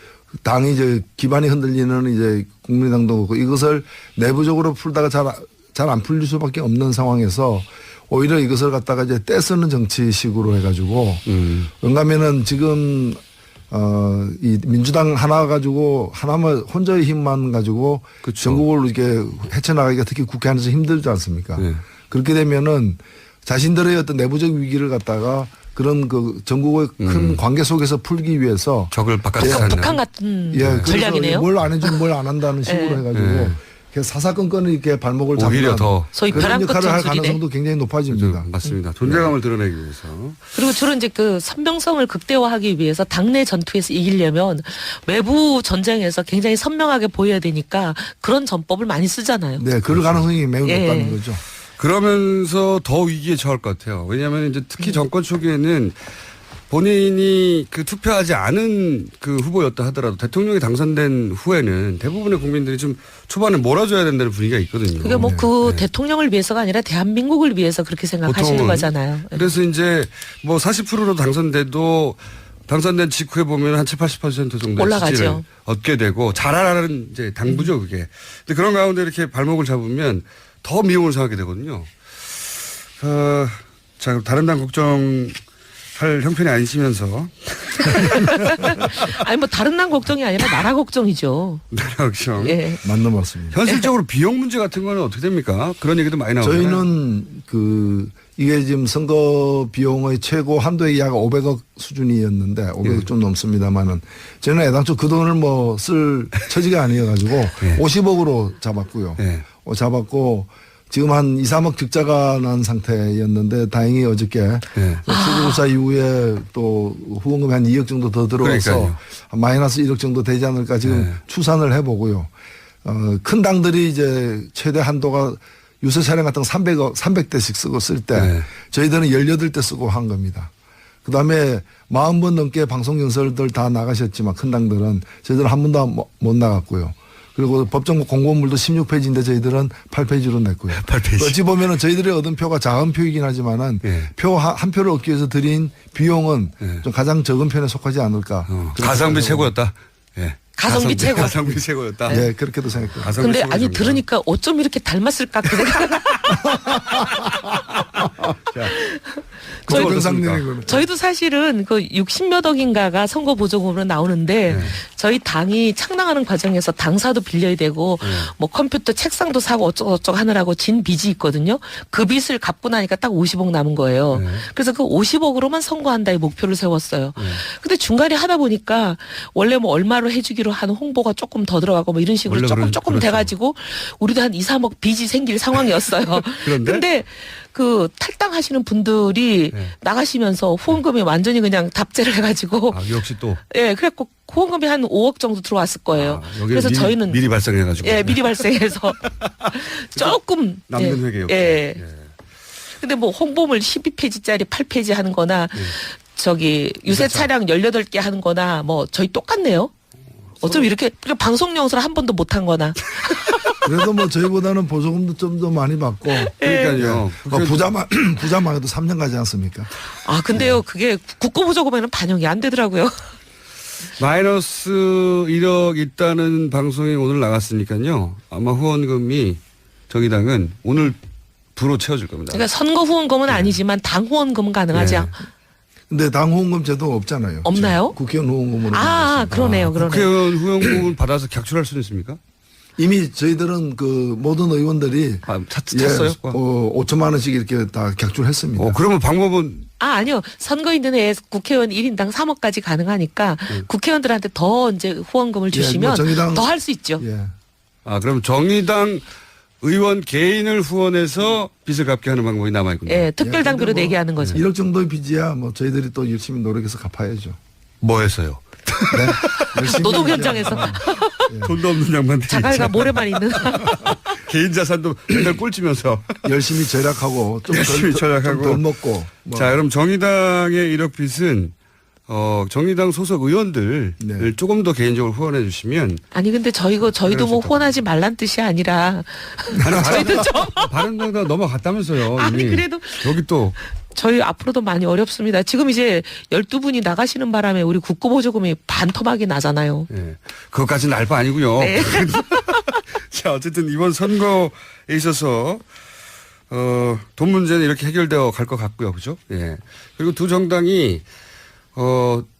당이 이제 기반이 흔들리는 이제 국민의당도 그렇고 이것을 내부적으로 풀다가 잘 안 풀릴 수밖에 없는 상황에서 오히려 이것을 갖다가 이제 떼쓰는 정치식으로 해가지고 왜냐하면은 지금 이 민주당 하나 가지고 하나만 혼자의 힘만 가지고 그쵸. 전국을 이렇게 헤쳐나가기가 특히 국회 안에서 힘들지 않습니까? 네. 그렇게 되면은 자신들의 어떤 내부적 위기를 갖다가 그런 그 전국의 큰 관계 속에서 풀기 위해서 적을 바깥에 예. 하는. 북한 같은 예, 전략이네요. 뭘 안 해주면 뭘 안 한다는 식으로 네. 해가지고 네. 그래서 사사건건을 이렇게 발목을 잡는 오히려 더 소위 그런 벼랑 역할을 끝 할 전술이네. 가능성도 굉장히 높아집니다. 맞습니다. 존재감을 드러내기 위해서. 그리고 주로 이제 그 선명성을 극대화하기 위해서 당내 전투에서 이기려면 외부 전쟁에서 굉장히 선명하게 보여야 되니까 그런 전법을 많이 쓰잖아요. 네, 그럴 가능성이 매우 예. 높다는 거죠. 그러면서 더 위기에 처할 것 같아요. 왜냐하면 이제 특히 정권 초기에는 본인이 그 투표하지 않은 그 후보였다 하더라도 대통령이 당선된 후에는 대부분의 국민들이 좀 초반에 몰아줘야 된다는 분위기가 있거든요. 그게 뭐 그 대통령을 위해서가 아니라 대한민국을 위해서 그렇게 생각하시는 보통은. 거잖아요. 그래서 이제 뭐 40%로 당선돼도 당선된 직후에 보면 한 70, 80% 정도 올라가죠. 지지를 얻게 되고 잘하라는 이제 당부죠 그게. 근데 그런 가운데 이렇게 발목을 잡으면 더 미움을 사게 되거든요. 자, 그럼 다른 당 걱정할 형편이 아니시면서 아니 뭐 다른 난 걱정이 아니라 나라 걱정이죠. 나라 걱정. 예. 맞는 말씀입니다. 현실적으로 비용 문제 같은 거는 어떻게 됩니까? 그런 얘기도 많이 나오잖아요. 저희는 이게 지금 선거 비용의 최고 한도액이 약 500억 수준이었는데 500억 좀 넘습니다만은 저희는 애당초 그 돈을 뭐 쓸 처지가 아니어가지고 예. 50억으로 잡았고요. 예. 잡았고 지금 한 2, 3억 적자가 난 상태였는데 다행히 어저께 예. 수구조사 이후에 또 후원금이 한 2억 정도 더 들어와서 그러니까요. 마이너스 1억 정도 되지 않을까 지금 네. 추산을 해보고요. 큰 당들이 이제 최대 한도가 유세 차량 같은 거 300대씩 쓰고 쓸 때 네. 저희들은 18대 쓰고 한 겁니다. 그 다음에 40번 넘게 방송 연설들 다 나가셨지만 큰 당들은 저희들은 한 번도 못 나갔고요. 그리고 법정 공고문도 16페이지인데 저희들은 8페이지로 냈고요. 8페이지. 어찌 보면은 저희들이 얻은 표가 작은 표이긴 하지만은 예. 표 한 표를 얻기 위해서 드린 비용은 예. 좀 가장 적은 편에 속하지 않을까. 그렇게 가성비 생각하고. 최고였다. 예. 가성비 최고. 가성비 최고였다. 예, 그렇게도 생각해요. 가성비 근데 아니 최고였습니다. 들으니까 어쩜 이렇게 닮았을까 그 생각. 저희도- 정상적인 저희도 사실은 그 60몇 억인가가 선거 보조금으로 나오는데 네. 저희 당이 창당하는 과정에서 당사도 빌려야 되고 네. 뭐 컴퓨터 책상도 사고 어쩌고저쩌고 하느라고 진 빚이 있거든요. 그 빚을 갚고 나니까 딱 50억 남은 거예요. 네. 그래서 그 50억으로만 선거한다의 목표를 세웠어요. 근데 중간에 하다 보니까 원래 뭐 얼마로 해주기로 하는 홍보가 조금 더 들어가고 뭐 이런 식으로 원래 조금 그렇죠. 돼가지고 우리도 한 2, 3억 빚이 생길 상황이었어요. 그런데? 근데 그 탈당하시는 분들이 네. 나가시면서 후원금이 완전히 그냥 답제를 해가지고 아, 역시 또. 예, 그래갖고 후원금이 한 5억 정도 들어왔을 거예요. 아, 여기는 그래서 미리, 저희는 미리 발생해가지고. 예, 미리 발생해서 조금 남는 예, 회계였고. 예. 근데 뭐 홍보물 12페이지짜리 8페이지 하는 거나 저기 유세 차량 18개 하는 거나 뭐 저희 똑같네요. 어쩜 이렇게 방송 연설 한 번도 못 한 거나. 그래도 뭐 저희보다는 보조금도 좀 더 많이 받고. 그러니까요. 부자만 해도 3년 가지 않습니까? 아, 근데요, 그게 국고보조금에는 반영이 안 되더라고요. 마이너스 1억 있다는 방송이 오늘 나갔으니까요. 아마 후원금이 정의당은 오늘 부로 채워줄 겁니다. 그러니까 선거 후원금은 아니지만 당 후원금은 가능하죠. 네. 근데 당 후원금 제도가 없잖아요. 없나요? 국회의원 후원금으로. 아, 그러네요, 그러네요. 국회의원 후원금을 받아서 객출할 수는 있습니까? 이미 저희들은 그 모든 의원들이 아, 찼어요? 5천만 원씩 이렇게 다 객출했습니다. 그러면 방법은 아, 아니요. 선거인들 내에 국회의원 1인당 3억까지 가능하니까 국회의원들한테 더 이제 후원금을 주시면 뭐 정의당- 더 할 수 있죠. 예. 그럼 정의당 의원 개인을 후원해서 빚을 갚게 하는 방법이 남아있군요. 예, 특별당비로 근데 뭐 내게 하는 거죠. 1억 정도의 빚이야 뭐 저희들이 또 열심히 노력해서 갚아야죠. 뭐 해서요? 네. 열심히 노동 이제 현장에서 돈도 없는 양반들이 자갈과 모래만 있는. 개인 자산도 맨날 꿀찌면서. 열심히 절약하고 열심히 절약하고. 좀 덜 먹고. 뭐. 자, 그럼 정의당의 1억 빚은 정의당 소속 의원들을 네. 조금 더 개인적으로 후원해 주시면 아니 근데 저희도 뭐 후원하지 말란 뜻이 아니라 저희도 좀 바른정당 넘어갔다면서요. 아니, 이미. 그래도- 여기 또 저희 앞으로도 많이 어렵습니다. 지금 이제 12분이 나가시는 바람에 우리 국고보조금이 반토막이 나잖아요. 예. 그것까지는 알 바 아니고요. 네. 자, 어쨌든 이번 선거에 있어서 돈 문제는 이렇게 해결되어 갈 것 같고요. 그죠? 예. 그리고 두 정당이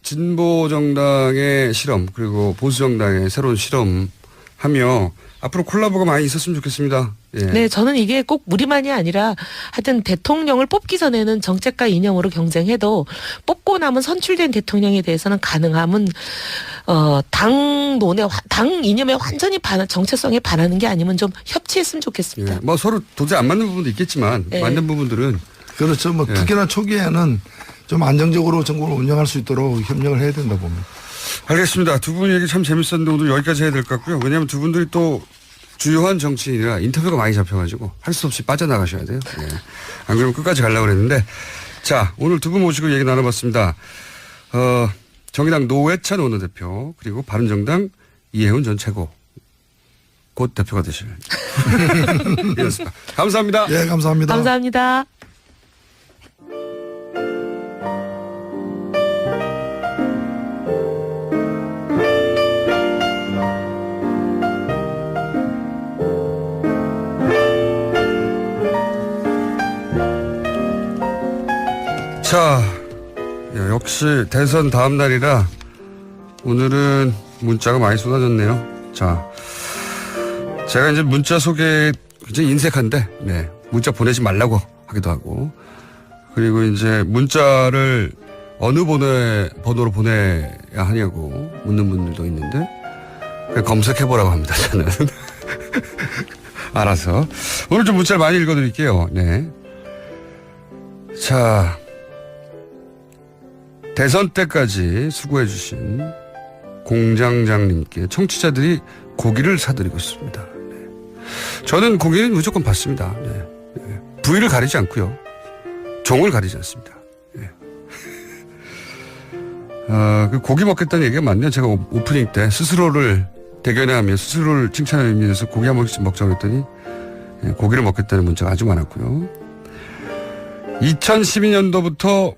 진보 정당의 실험 그리고 보수 정당의 새로운 실험하며 앞으로 콜라보가 많이 있었으면 좋겠습니다. 예. 네, 저는 이게 꼭 우리만이 아니라 하여튼 대통령을 뽑기 전에는 정책과 이념으로 경쟁해도 뽑고 나면 선출된 대통령에 대해서는 가능하면 당 이념에 완전히 정체성에 반하는 게 아니면 좀 협치했으면 좋겠습니다. 예. 뭐 서로 도저히 안 맞는 부분도 있겠지만 네. 맞는 부분들은 그렇죠. 뭐 예. 특히나 초기에는 좀 안정적으로 정부를 운영할 수 있도록 협력을 해야 된다 봅니다. 알겠습니다. 두 분 얘기 참 재밌었는데 오늘 여기까지 해야 될 것 같고요. 왜냐하면 두 분들이 또 주요한 정치인이라 인터뷰가 많이 잡혀가지고 할 수 없이 빠져나가셔야 돼요. 예. 안 그러면 끝까지 가려고 그랬는데 자 오늘 두 분 모시고 얘기 나눠봤습니다. 정의당 노회찬 원내대표 그리고 바른정당 이해훈 전 최고 곧 대표가 되실 이었습니다. 감사합니다. 예, 감사합니다. 감사합니다. 자, 역시 대선 다음 날이라 오늘은 문자가 많이 쏟아졌네요. 자, 제가 이제 문자 소개 굉장히 인색한데, 네, 문자 보내지 말라고 하기도 하고, 그리고 이제 문자를 어느 번호로 보내야 하냐고 묻는 분들도 있는데, 그냥 검색해보라고 합니다, 저는. 알아서. 오늘 좀 문자를 많이 읽어드릴게요. 네. 자, 대선 때까지 수고해주신 공장장님께 청취자들이 고기를 사드리고 있습니다. 네. 저는 고기는 무조건 받습니다. 네. 네. 부위를 가리지 않고요. 종을 가리지 않습니다. 네. 그 고기 먹겠다는 얘기가 맞네요. 제가 오프닝 때 스스로를 대견해하며 스스로를 칭찬하는 의미에서 고기 한 번씩 먹자고 했더니 네, 고기를 먹겠다는 문자가 아주 많았고요. 2012년도부터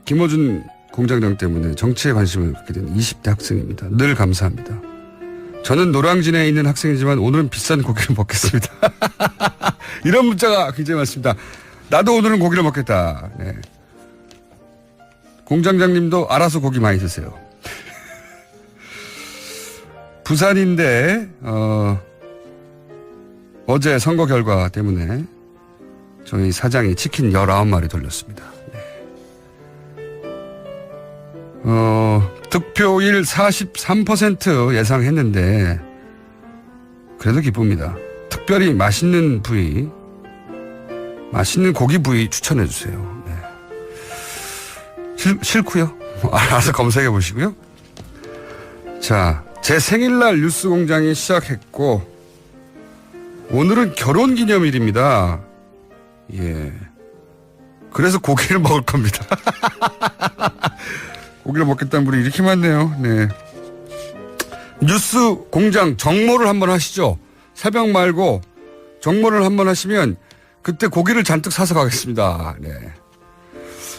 김어준 공장장 때문에 정치에 관심을 갖게 된 20대 학생입니다. 늘 감사합니다. 저는 노량진에 있는 학생이지만 오늘은 비싼 고기를 먹겠습니다. 이런 문자가 굉장히 많습니다. 나도 오늘은 고기를 먹겠다. 네. 공장장님도 알아서 고기 많이 드세요. 부산인데 어제 선거 결과 때문에 저희 사장이 치킨 19마리 돌렸습니다. 득표율 43% 예상했는데 그래도 기쁩니다. 특별히 맛있는 부위, 맛있는 고기 부위 추천해 주세요. 네. 싫고요. 알아서 검색해 보시고요. 자, 제 생일날 뉴스공장이 시작했고 오늘은 결혼기념일입니다. 예. 그래서 고기를 먹을 겁니다. 고기를 먹겠다는 분이 이렇게 많네요. 네. 뉴스 공장 정모를 한번 하시죠. 새벽 말고 정모를 한번 하시면 그때 고기를 잔뜩 사서 가겠습니다. 네.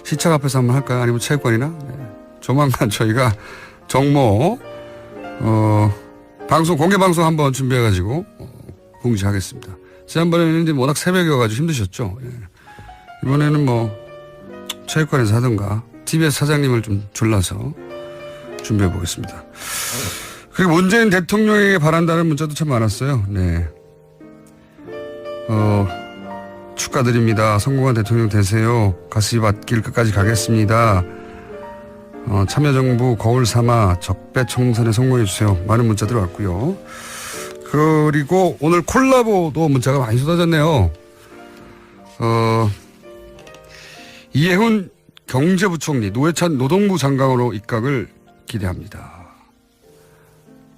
시청 앞에서 한번 할까요? 아니면 체육관이나? 네. 조만간 저희가 정모 방송 공개 방송 한번 준비해가지고 공지하겠습니다. 지난번에는 이제 워낙 새벽이어가지고 힘드셨죠. 네. 이번에는 뭐 체육관에서 하든가 TBS 사장님을 좀 졸라서 준비해 보겠습니다. 그리고 문재인 대통령에게 바란다는 문자도 참 많았어요. 네. 축하드립니다. 성공한 대통령 되세요. 가슴이 밭길 끝까지 가겠습니다. 참여정부 거울 삼아 적폐청산에 성공해 주세요. 많은 문자들 왔고요. 그리고 오늘 콜라보도 문자가 많이 쏟아졌네요. 이해훈 경제부총리, 노회찬 노동부 장관으로 입각을 기대합니다.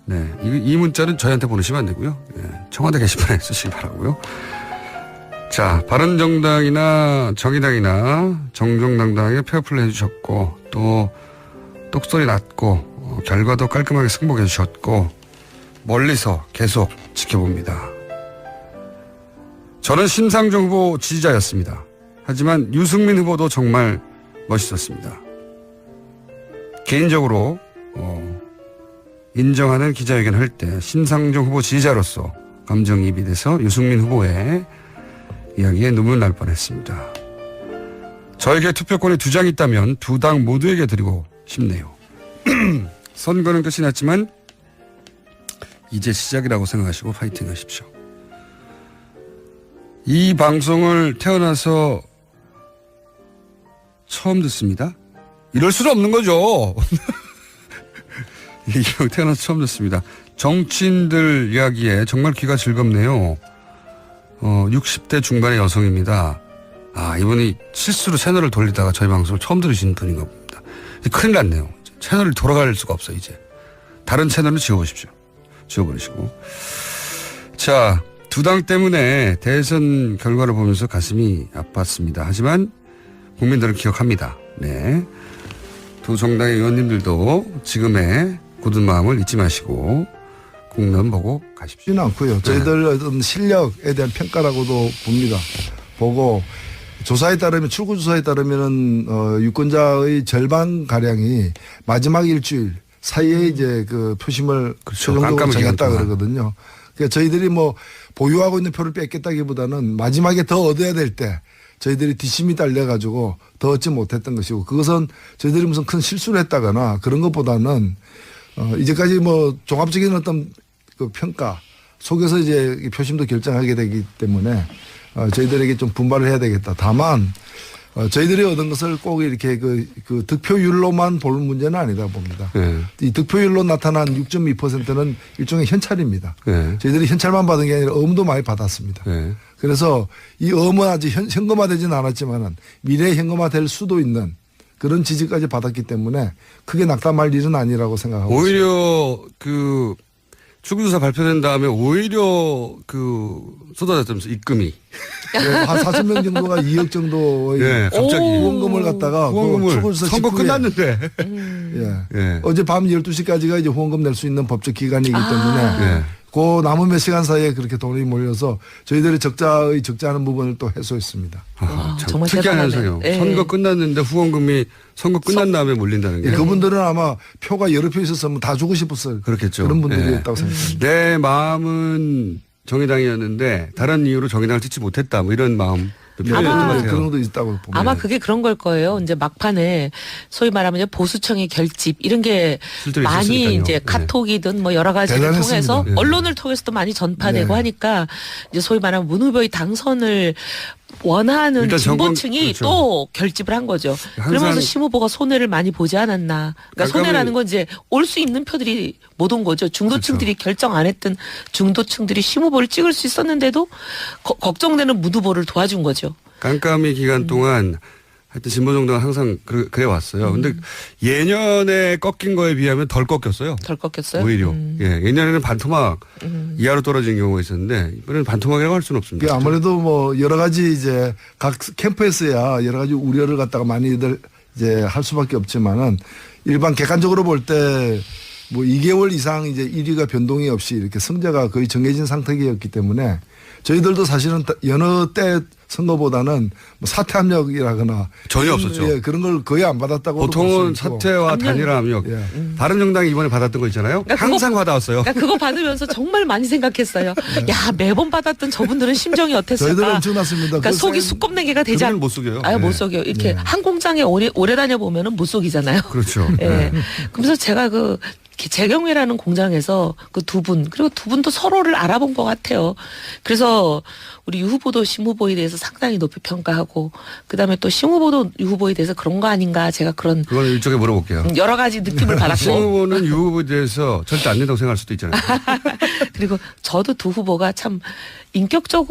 네, 이 문자는 저희한테 보내시면 안 되고요. 네, 청와대 게시판에 쓰시기 바라고요. 자, 바른정당이나 정의당이나 정정당당하게 페어플레이 해주셨고 또 똑소리 났고 결과도 깔끔하게 승복해 주셨고 멀리서 계속 지켜봅니다. 저는 심상정 후보 지지자였습니다. 하지만 유승민 후보도 정말 멋있었습니다. 개인적으로 인정하는 기자회견 할 때 심상정 후보 지지자로서 감정이입이 돼서 유승민 후보의 이야기에 눈물 날 뻔했습니다. 저에게 투표권이 2장 있다면 2당 모두에게 드리고 싶네요. 선거는 끝이 났지만 이제 시작이라고 생각하시고 파이팅 하십시오. 이 방송을 태어나서 처음 듣습니다. 이럴 수는 없는 거죠. 이경 태어나서 처음 듣습니다. 정치인들 이야기에 정말 귀가 즐겁네요. 60대 중반의 여성입니다. 아, 이분이 실수로 채널을 돌리다가 저희 방송을 처음 들으신 분인가 봅니다. 큰일 났네요. 채널을 돌아갈 수가 없어요, 이제. 다른 채널은 지워보십시오. 지워버리시고. 자, 두 당 때문에 대선 결과를 보면서 가슴이 아팠습니다. 하지만 국민들은 기억합니다. 네. 두 정당의 의원님들도 지금의 굳은 마음을 잊지 마시고 국론 보고 가십시오. 쉽지는 않고요. 저희들 어떤 실력에 대한 평가라고도 봅니다. 보고 조사에 따르면 출구 조사에 따르면은 유권자의 절반 가량이 마지막 일주일 사이에 이제 그 표심을 그렇죠. 최종적으로 깜깜한 정했다 기간 동안. 그러거든요. 그러니까 저희들이 뭐 보유하고 있는 표를 뺏겠다기보다는 마지막에 더 얻어야 될 때 저희들이 뒷심이 딸려가지고 더 얻지 못했던 것이고 그것은 저희들이 무슨 큰 실수를 했다거나 그런 것보다는 이제까지 뭐 종합적인 어떤 그 평가 속에서 이제 표심도 결정하게 되기 때문에 저희들에게 좀 분발을 해야 되겠다. 다만 저희들이 얻은 것을 꼭 이렇게 그 득표율로만 볼 문제는 아니다 봅니다. 네. 이 득표율로 나타난 6.2%는 일종의 현찰입니다. 네. 저희들이 현찰만 받은 게 아니라 어음도 많이 받았습니다. 네. 그래서 이 어음은 아직 현금화되지는 않았지만은 미래에 현금화될 수도 있는 그런 지지까지 받았기 때문에 크게 낙담할 일은 아니라고 생각하고 있습니다. 오히려 그 출구조사 발표된 다음에 오히려 쏟아졌다면서 입금이. 네, 한 4,000명 정도가 2억 정도의 네, 갑자기. 후원금을 갖다가 후원금을 출구조사 선거 직후에 끝났는데. 예. 예. 어젯밤 12시까지가 이제 후원금 낼 수 있는 법적 기간이기 때문에 네. 그 남은 몇 시간 사이에 그렇게 돈이 몰려서 저희들이 적자하는 부분을 또 해소했습니다. 아, 참 정말 특이한 대단하네. 현상이요. 예. 선거 끝났는데 후원금이 선거 끝난 다음에 몰린다는 게. 예, 그분들은 아마 표가 여러 표 있었으면 다 주고 싶었을 그렇겠죠. 그런 분들이었다고 예. 생각합니다. 내 마음은 정의당이었는데 다른 이유로 정의당을 찍지 못했다. 뭐 이런 마음. 표현했던 것 아마 같아요. 그런 것도 있다고 봅니다. 아마 그게 그런 걸 거예요. 이제 막판에 소위 말하면 이제 보수청의 결집 이런 게 실제로 많이 있었으니까요. 이제 네. 카톡이든 뭐 여러 가지를 대단했습니다. 통해서 네. 언론을 통해서도 많이 전파되고 네. 하니까 이제 소위 말하면 문 후보의 당선을 원하는 일단 진보층이 그렇죠. 또 결집을 한 거죠. 항상 그러면서 심 후보가 손해를 많이 보지 않았나. 그러니까 손해라는 건 이제 올 수 있는 표들이 못 온 거죠. 중도층들이 그렇죠. 결정 안 했던 중도층들이 심 후보를 찍을 수 있었는데도 걱정되는 문 후보를 도와준 거죠. 깜깜이 기간 동안 하여튼 진보정당은 항상 그래 왔어요. 근데 예년에 꺾인 거에 비하면 덜 꺾였어요. 덜 꺾였어요. 오히려. 예, 예년에는 반토막 이하로 떨어진 경우가 있었는데 이번에는 반토막이라고 할 수는 없습니다. 그게 아무래도 뭐 여러 가지 이제 각 캠프에서야 여러 가지 우려를 갖다가 많이들 이제 할 수밖에 없지만은 일반 객관적으로 볼 때 뭐 2개월 이상 이제 1위가 변동이 없이 이렇게 승자가 거의 정해진 상태였기 때문에 저희들도 사실은 여느 때 선거보다는 뭐 사퇴 압력이라거나 전혀 없었죠. 예, 그런 걸 거의 안 받았다고 보통은 사퇴와 단일화 압력. 예. 다른 정당이 이번에 받았던 거 있잖아요. 그러니까 항상 받아왔어요. 그러니까 그거 받으면서 정말 많이 생각했어요. 야 매번 받았던 저분들은 심정이 어땠을까. 저희들은 엄청났습니다. 그러니까 그 속이 사이- 수껍내기가 되지 그분은 않. 못 속여요. 아유 못 네. 속여. 이렇게 네. 한 공장에 오래 다녀 보면은 못 속이잖아요. 그렇죠. 예. 네. 그러면서 제가 재경회라는 공장에서 그 두 분, 그리고 두 분도 서로를 알아본 것 같아요. 그래서 우리 유 후보도 심 후보에 대해서 상당히 높이 평가하고, 그 다음에 또 심 후보도 유 후보에 대해서 그런 거 아닌가, 제가 그런 그건 일종에 물어볼게요. 여러 가지 느낌을 심 받았고. 후보는 유 후보에 대해서 절대 안 된다고 생각할 수도 있잖아요. 그리고 저도 두 후보가 참 인격적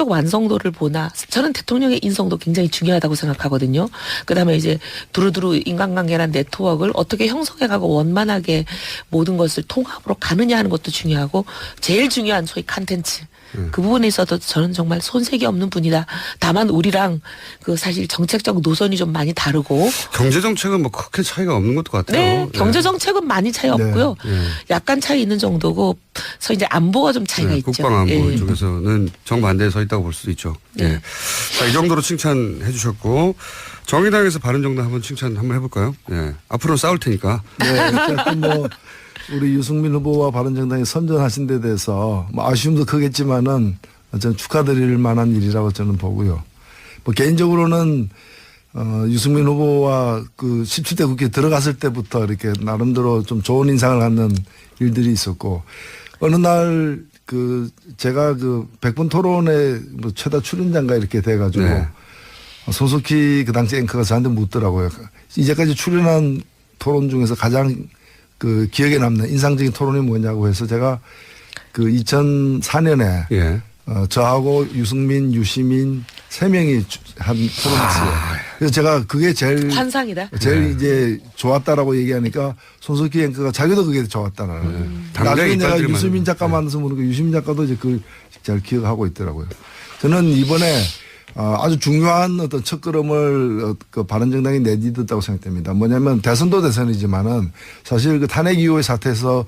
완성도를 보나, 저는 대통령의 인성도 굉장히 중요하다고 생각하거든요. 그 다음에 이제 두루두루 인간관계란 네트워크를 어떻게 형성해가고 원만하게 모든 것을 통합으로 가느냐 하는 것도 중요하고, 제일 중요한 소위 컨텐츠. 그 부분에 있어도 저는 정말 손색이 없는 분이다. 다만 우리랑 사실 정책적 노선이 좀 많이 다르고. 경제 정책은 뭐 크게 차이가 없는 것도 같아요. 네, 경제 정책은 많이 차이 없고요. 네. 약간 차이 있는 정도고, 그래서 이제 안보가 좀 차이가 네, 있죠. 국방안보 예. 쪽에서는 정반대에 서 있다고 볼 수도 있죠. 예. 네. 자, 이 정도로 칭찬해 주셨고, 정의당에서 바른정당 한번 칭찬 한번 해볼까요? 예. 앞으로 싸울 테니까. 네, 어쨌든 뭐 우리 유승민 후보와 바른정당이 선전하신 데 대해서 뭐 아쉬움도 크겠지만은 저는 축하드릴 만한 일이라고 저는 보고요. 뭐 개인적으로는 유승민 후보와 그 17대 국회에 들어갔을 때부터 이렇게 나름대로 좀 좋은 인상을 갖는 일들이 있었고, 어느 날 제가 100분 토론에 뭐 최다 출연자인가 이렇게 돼가지고 네. 손석희 그 당시 앵커가 저한테 묻더라고요. 이제까지 출연한 토론 중에서 가장 기억에 남는 인상적인 토론이 뭐냐고 해서 제가 2004년에 예. 저하고 유승민, 유시민 3명이 한 토론했어요. 그래서 제가 그게 제일 환상이다. 제일 이제 좋았다라고 얘기하니까 손석희 앵커가 자기도 그게 좋았다는. 나중에 내가 이빨들만 유시민 작가 만나서 보니까 유시민 작가도 이제 그걸 잘 기억하고 있더라고요. 저는 이번에 아주 중요한 어떤 첫걸음을 바른정당이 내딛었다고 생각됩니다. 뭐냐면 대선도 대선이지만은 사실 탄핵 이후의 사태에서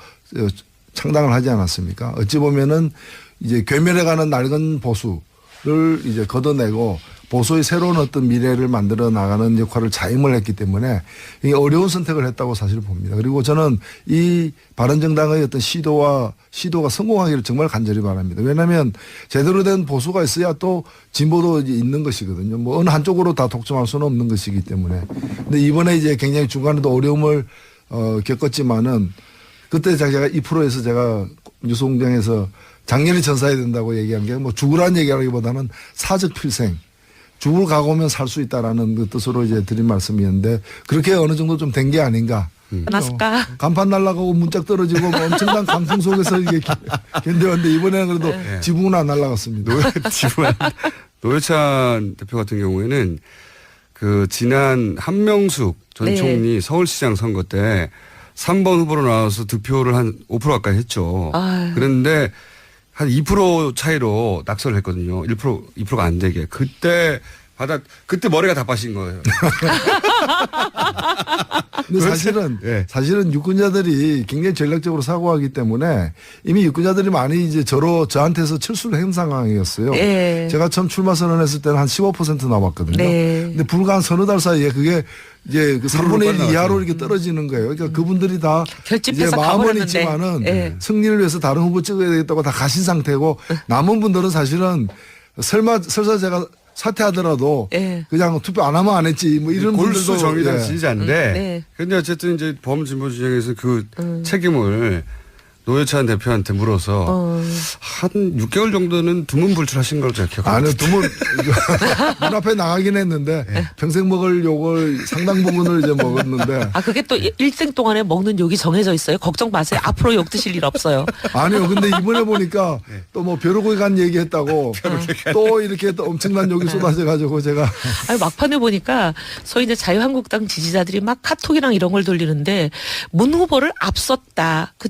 창당을 하지 않았습니까? 어찌 보면은 이제 괴멸해가는 낡은 보수를 이제 걷어내고 보수의 새로운 어떤 미래를 만들어 나가는 역할을 자임을 했기 때문에 이게 어려운 선택을 했다고 사실 봅니다. 그리고 저는 이 바른정당의 어떤 시도가 성공하기를 정말 간절히 바랍니다. 왜냐하면 제대로 된 보수가 있어야 또 진보도 이제 있는 것이거든요. 뭐 어느 한쪽으로 다 독점할 수는 없는 것이기 때문에. 근데 이번에 이제 굉장히 중간에도 어려움을 겪었지만은 그때 제가 2%에서 제가 뉴스공장에서 작년에 전사해야 된다고 얘기한 게 뭐 죽으라는 얘기하기보다는 사적 필생. 죽을 각오면 살 수 있다라는 그 뜻으로 이제 드린 말씀이었는데 그렇게 어느 정도 좀 된 게 아닌가. 났을까? 간판 날아가고 문짝 떨어지고 뭐 엄청난 강풍 속에서 이게 견뎌왔는데 이번에는 그래도 지붕은 안 날아갔습니다. 노회찬 대표 같은 경우에는 지난 한명숙 전 네. 총리 서울시장 선거 때 3번 후보로 나와서 득표를 한 5% 가까이 했죠. 아유. 그런데 한 2% 차이로 낙선을 했거든요. 2%가 안 되게. 그때 머리가 다 빠진 거예요. 근데 사실은 유권자들이 굉장히 전략적으로 사고하기 때문에 이미 유권자들이 많이 이제 저한테서 철수를 한 상황이었어요. 네. 제가 처음 출마 선언했을 때는 한 15% 남았거든요. 네. 근데 불과 한 서너 달 사이에 그게 이제 3분의 1 이하로 이렇게 떨어지는 거예요. 그러니까 그분들이 다 이제 결집해서 마음은 가버렸는데. 있지만은 네. 승리를 위해서 다른 후보 찍어야 되겠다고 다 가신 상태고 남은 분들은 사실은 설사 제가 사퇴하더라도 네. 그냥 투표 안 하면 안 했지 뭐 이런 골수 분들도 정의당 예. 지지자인데 네. 근데 어쨌든 이제 범진보 진영에서 그 책임을 노회찬 대표한테 물어서 한 6개월 정도는 두문불출하신 걸로 제가 기억합니다. 아니 두문 눈앞에 나가긴 했는데 평생 먹을 욕을 상당 부분을 이제 먹었는데 그게 또 일생 동안에 먹는 욕이 정해져 있어요. 걱정 마세요. 앞으로 욕 드실 일 없어요. 아니요. 근데 이번에 보니까 또 뭐 벼룩을 간 얘기했다고 또 이렇게 또 엄청난 욕이 쏟아져 가지고 제가 막판에 보니까 소위 이제 자유한국당 지지자들이 막 카톡이랑 이런 걸 돌리는데 문 후보를 앞섰다. 그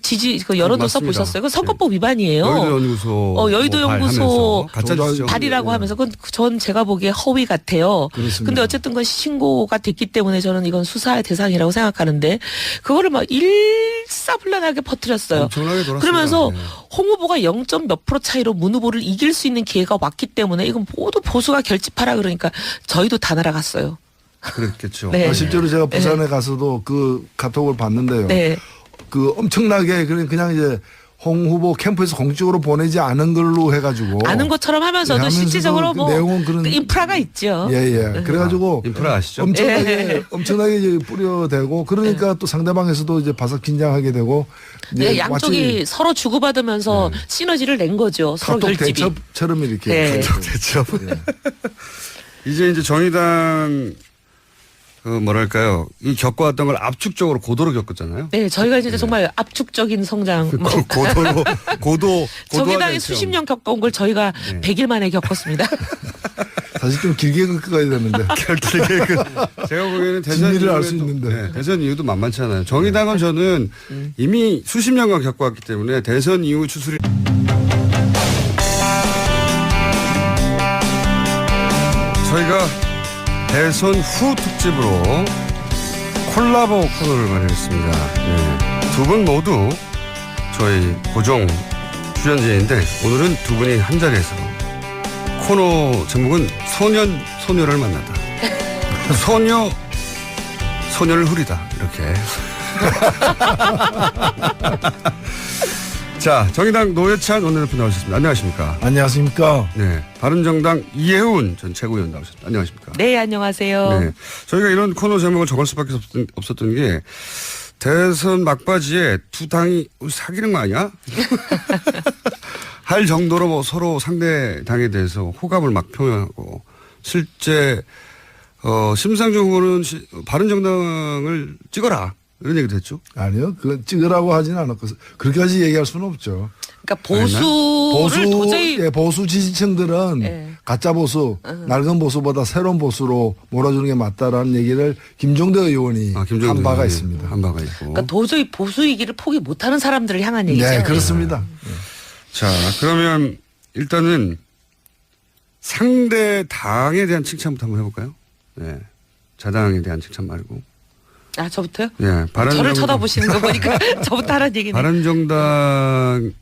여론조사 맞습니다. 보셨어요? 그 선거법 위반이에요. 여의도 여의도 가짜 주장. 발이라고 하면서 전 제가 보기에 허위 같아요. 그렇습니다. 근데 어쨌든 건 신고가 됐기 때문에 저는 이건 수사의 대상이라고 생각하는데 그거를 막 일사불란하게 퍼뜨렸어요. 엄청나게 돌았습니다. 그러면서 네. 홍 후보가 0점 몇 프로 차이로 문 후보를 이길 수 있는 기회가 왔기 때문에 이건 모두 보수가 결집하라 그러니까 저희도 다 날아갔어요. 그랬겠죠. 네. 실제로 제가 부산에 가서도 그 카톡을 봤는데요. 네. 그 엄청나게 그냥 이제 홍 후보 캠프에서 공식적으로 보내지 않은 걸로 해가지고 아는 것처럼 하면서도 네, 하면서도 실질적으로 그 뭐 내용은 그런 그 인프라가 있죠. 예. 그래가지고 인프라 아시죠? 엄청나게 이제 뿌려대고 그러니까 또 상대방에서도 이제 바삭 긴장하게 되고 이제 네, 양쪽이 마치 서로 주고받으면서 시너지를 낸 거죠. 서로 카톡 결집이. 대첩처럼 이렇게 네. 대첩. 이제 정의당 뭐랄까요, 이 겪어왔던 걸 압축적으로 고도로 겪었잖아요. 네, 저희가 이제 정말 압축적인 성장. 고도. 정의당이 수십 년 겪어온 걸 저희가 100일 만에 겪었습니다. 사실 좀 길게 겪어야 되는데 제가 보기에는 대선 진리를 알 이후에도, 수 있는데. 네, 대선 이후도 만만치 않아요. 정의당은 저는 이미 수십 년간 겪어왔기 때문에 대선 이후 추스리 저희가 대선 후 특집으로 콜라보 코너를 마련했습니다. 네. 두 분 모두 저희 고정 출연진인데 오늘은 두 분이 한 자리에서 코너 제목은 소녀를 만나다. 소녀를 후리다. 이렇게. 자, 정의당 노회찬 원내대표 나오셨습니다. 안녕하십니까? 안녕하십니까? 네. 바른정당 이혜훈 전 최고위원 나오셨습니다. 안녕하십니까? 네, 안녕하세요. 네. 저희가 이런 코너 제목을 정할 수밖에 없었던 게 대선 막바지에 두 당이 사귀는 거 아니야? 할 정도로 뭐 서로 상대 당에 대해서 호감을 막 표명하고 실제 심상정 후보는 바른정당을 찍어라 이런 얘기도 했죠. 아니요. 그건 찍으라고 하지는 않았고 그렇게까지 얘기할 수는 없죠. 그러니까 보수를 도저히 예, 보수 지지층들은 예. 가짜 보수, 낡은 보수보다 새로운 보수로 몰아주는 게 맞다라는 얘기를 김종대 의원이 한 바가 있습니다. 한 바가 있고. 그러니까 도저히 보수이기를 포기 못하는 사람들을 향한 얘기죠. 네, 그렇습니다. 자, 그러면 일단은 상대 당에 대한 칭찬부터 한번 해볼까요? 네. 자당에 대한 칭찬 말고. 아, 저부터요? 네. 저를 쳐다보시는 거 보니까 저부터 하라는 얘기네. 바른정당의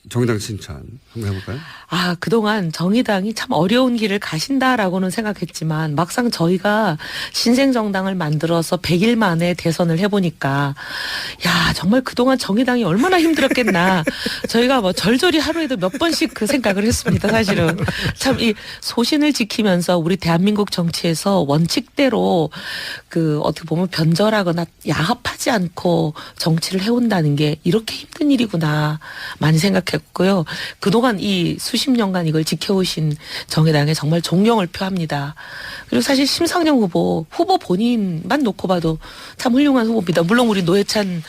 정의당 칭찬 한번 해볼까요? 아, 그동안 정의당이 참 어려운 길을 가신다라고는 생각했지만 막상 저희가 신생정당을 만들어서 100일 만에 대선을 해보니까 야, 정말 그동안 정의당이 얼마나 힘들었겠나. 저희가 뭐 절절히 하루에도 몇 번씩 그 생각을 했습니다, 사실은. 참 이 소신을 지키면서 우리 대한민국 정치에서 원칙대로 그 어떻게 보면 변절하거나 야합하지 않고 정치를 해온다는 게 이렇게 힘든 일이구나 많이 생각했고요. 그동안 이 수십 년간 이걸 지켜오신 정의당에 정말 존경을 표합니다. 그리고 사실 심상정 후보 본인만 놓고 봐도 참 훌륭한 후보입니다. 물론 우리 노회찬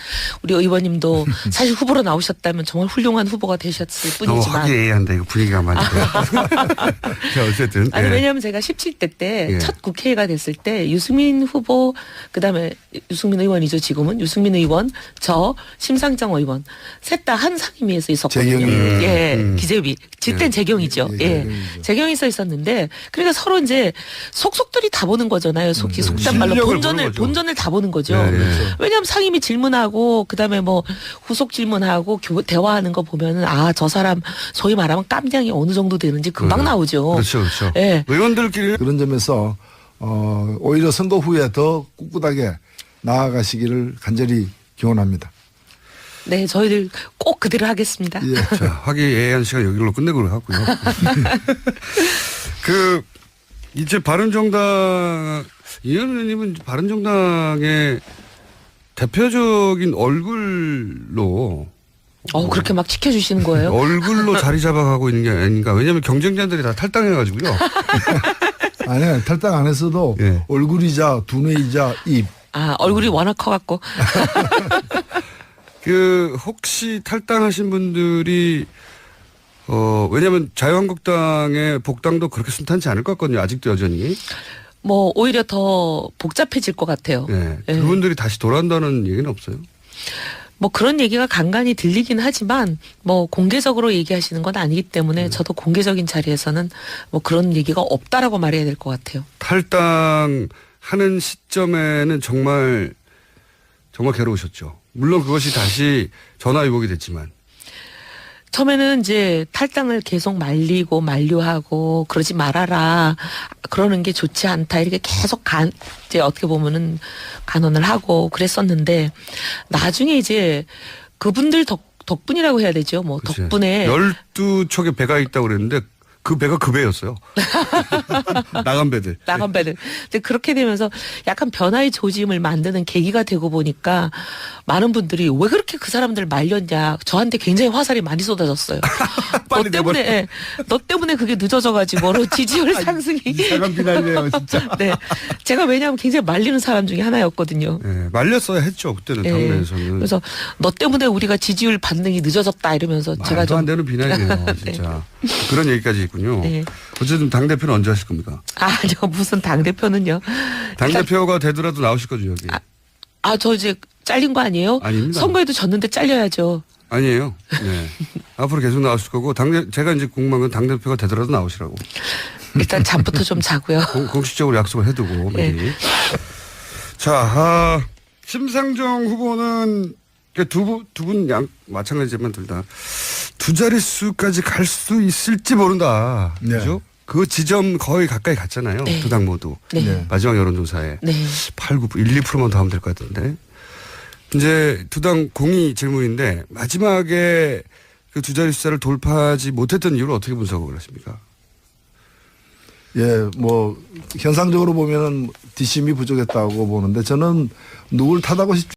우리 의원님도 사실 후보로 나오셨다면 정말 훌륭한 후보가 되셨을 너무 뿐이지만. 화기애애한다. 이거 분위기가 많이. 자, 어쨌든. 아니 예. 왜냐하면 제가 17대 때 예. 첫 국회의가 됐을 때 유승민 후보 그다음에 유승민 의원이죠 지금은 유승민 의원 저 심상정 의원 셋 다 한 상임위에서 있었거든요. 재경이. 예, 기재위 그땐 재경이죠. 예, 예, 재경이죠. 재경이 써 있었는데 그러니까 서로 이제 속속들이 다 보는 거잖아요. 속단 말로 실력을 보는 거죠. 본전을 다 보는 거죠. 네, 네. 왜냐하면 상임위 질문하고 그다음에 뭐 후속 질문하고 대화하는 거 보면은 아 저 사람 소위 말하면 깜냥이 어느 정도 되는지 금방 나오죠. 그렇죠, 그렇죠. 예. 의원들끼리 그런 점에서 오히려 선거 후에 더 꿋꿋하게 나아가시기를 간절히 기원합니다. 네, 저희들 꼭 그대로 하겠습니다. 예. 자, 화기애애한 시간 여기로 끝내고 하고요. 이제 바른정당, 이현 의원님은 바른정당의 대표적인 얼굴로. 그렇게 막 지켜주시는 거예요? 얼굴로 자리 잡아가고 있는 게 아닌가. 왜냐하면 경쟁자들이 다 탈당해가지고요. 아니 탈당 안 했어도 예. 얼굴이자 두뇌이자 입. 아, 얼굴이 워낙 커갖고. 혹시 탈당하신 분들이, 왜냐면 자유한국당의 복당도 그렇게 순탄치 않을 것 같거든요. 아직도 여전히. 뭐, 오히려 더 복잡해질 것 같아요. 네. 예. 그분들이 다시 돌아온다는 얘기는 없어요. 뭐 그런 얘기가 간간히 들리긴 하지만 뭐 공개적으로 얘기하시는 건 아니기 때문에 저도 공개적인 자리에서는 뭐 그런 얘기가 없다라고 말해야 될 것 같아요. 탈당하는 시점에는 정말 괴로우셨죠. 물론 그것이 다시 전화위복이 됐지만. 처음에는 이제 탈당을 계속 말리고 만류하고 그러지 말아라. 그러는 게 좋지 않다. 이렇게 계속 이제 어떻게 보면은 간언을 하고 그랬었는데 나중에 이제 그분들 덕분이라고 해야 되죠. 뭐 그치. 덕분에 12척의 배가 있다고 그랬는데 그 배가 그 배였어요. 나간 배들. 나간 배들. 근데 그렇게 되면서 약간 변화의 조짐을 만드는 계기가 되고 보니까 많은 분들이 왜 그렇게 그 사람들 말렸냐. 저한테 굉장히 화살이 많이 쏟아졌어요. 빨리 너 때문에 그게 늦어져가지고 지지율 상승이. 이상한 비난이네요, 진짜. 네. 제가 왜냐하면 굉장히 말리는 사람 중에 하나였거든요. 네, 말렸어야 했죠, 그때는 예. 당내에서는. 그래서 너 때문에 우리가 지지율 반등이 늦어졌다 이러면서 제가 말도 안 좀. 되는 비난이네요, 진짜. 그런 얘기까지 있군요. 네. 어쨌든 당대표는 언제 하실 겁니까? 저 무슨 당대표는요. 당대표가 되더라도 나오실 거죠, 여기. 저 이제 잘린 거 아니에요? 아닙니다. 선거에도 졌는데 잘려야죠. 아니에요. 네. 앞으로 계속 나오실 거고, 제가 이제 궁금한 건 당대표가 되더라도 나오시라고. 일단 잠부터 좀 자고요. 공식적으로 약속을 해두고, 미리. 자, 심상정 후보는 두 분 마찬가지지만 둘 다 두 자릿수까지 갈 수 있을지 모른다. 네. 그죠? 그 지점 거의 가까이 갔잖아요. 네. 두 당 모두. 네. 네. 마지막 여론조사에. 네. 8, 9, 1, 2%만 더 하면 될 것 같은데. 이제 두 당 공이 질문인데 마지막에 그 두 자릿수를 돌파하지 못했던 이유를 어떻게 분석을 하십니까? 예, 뭐 현상적으로 보면은 뒷심이 부족했다고 보는데 저는 누굴 탓하고 싶지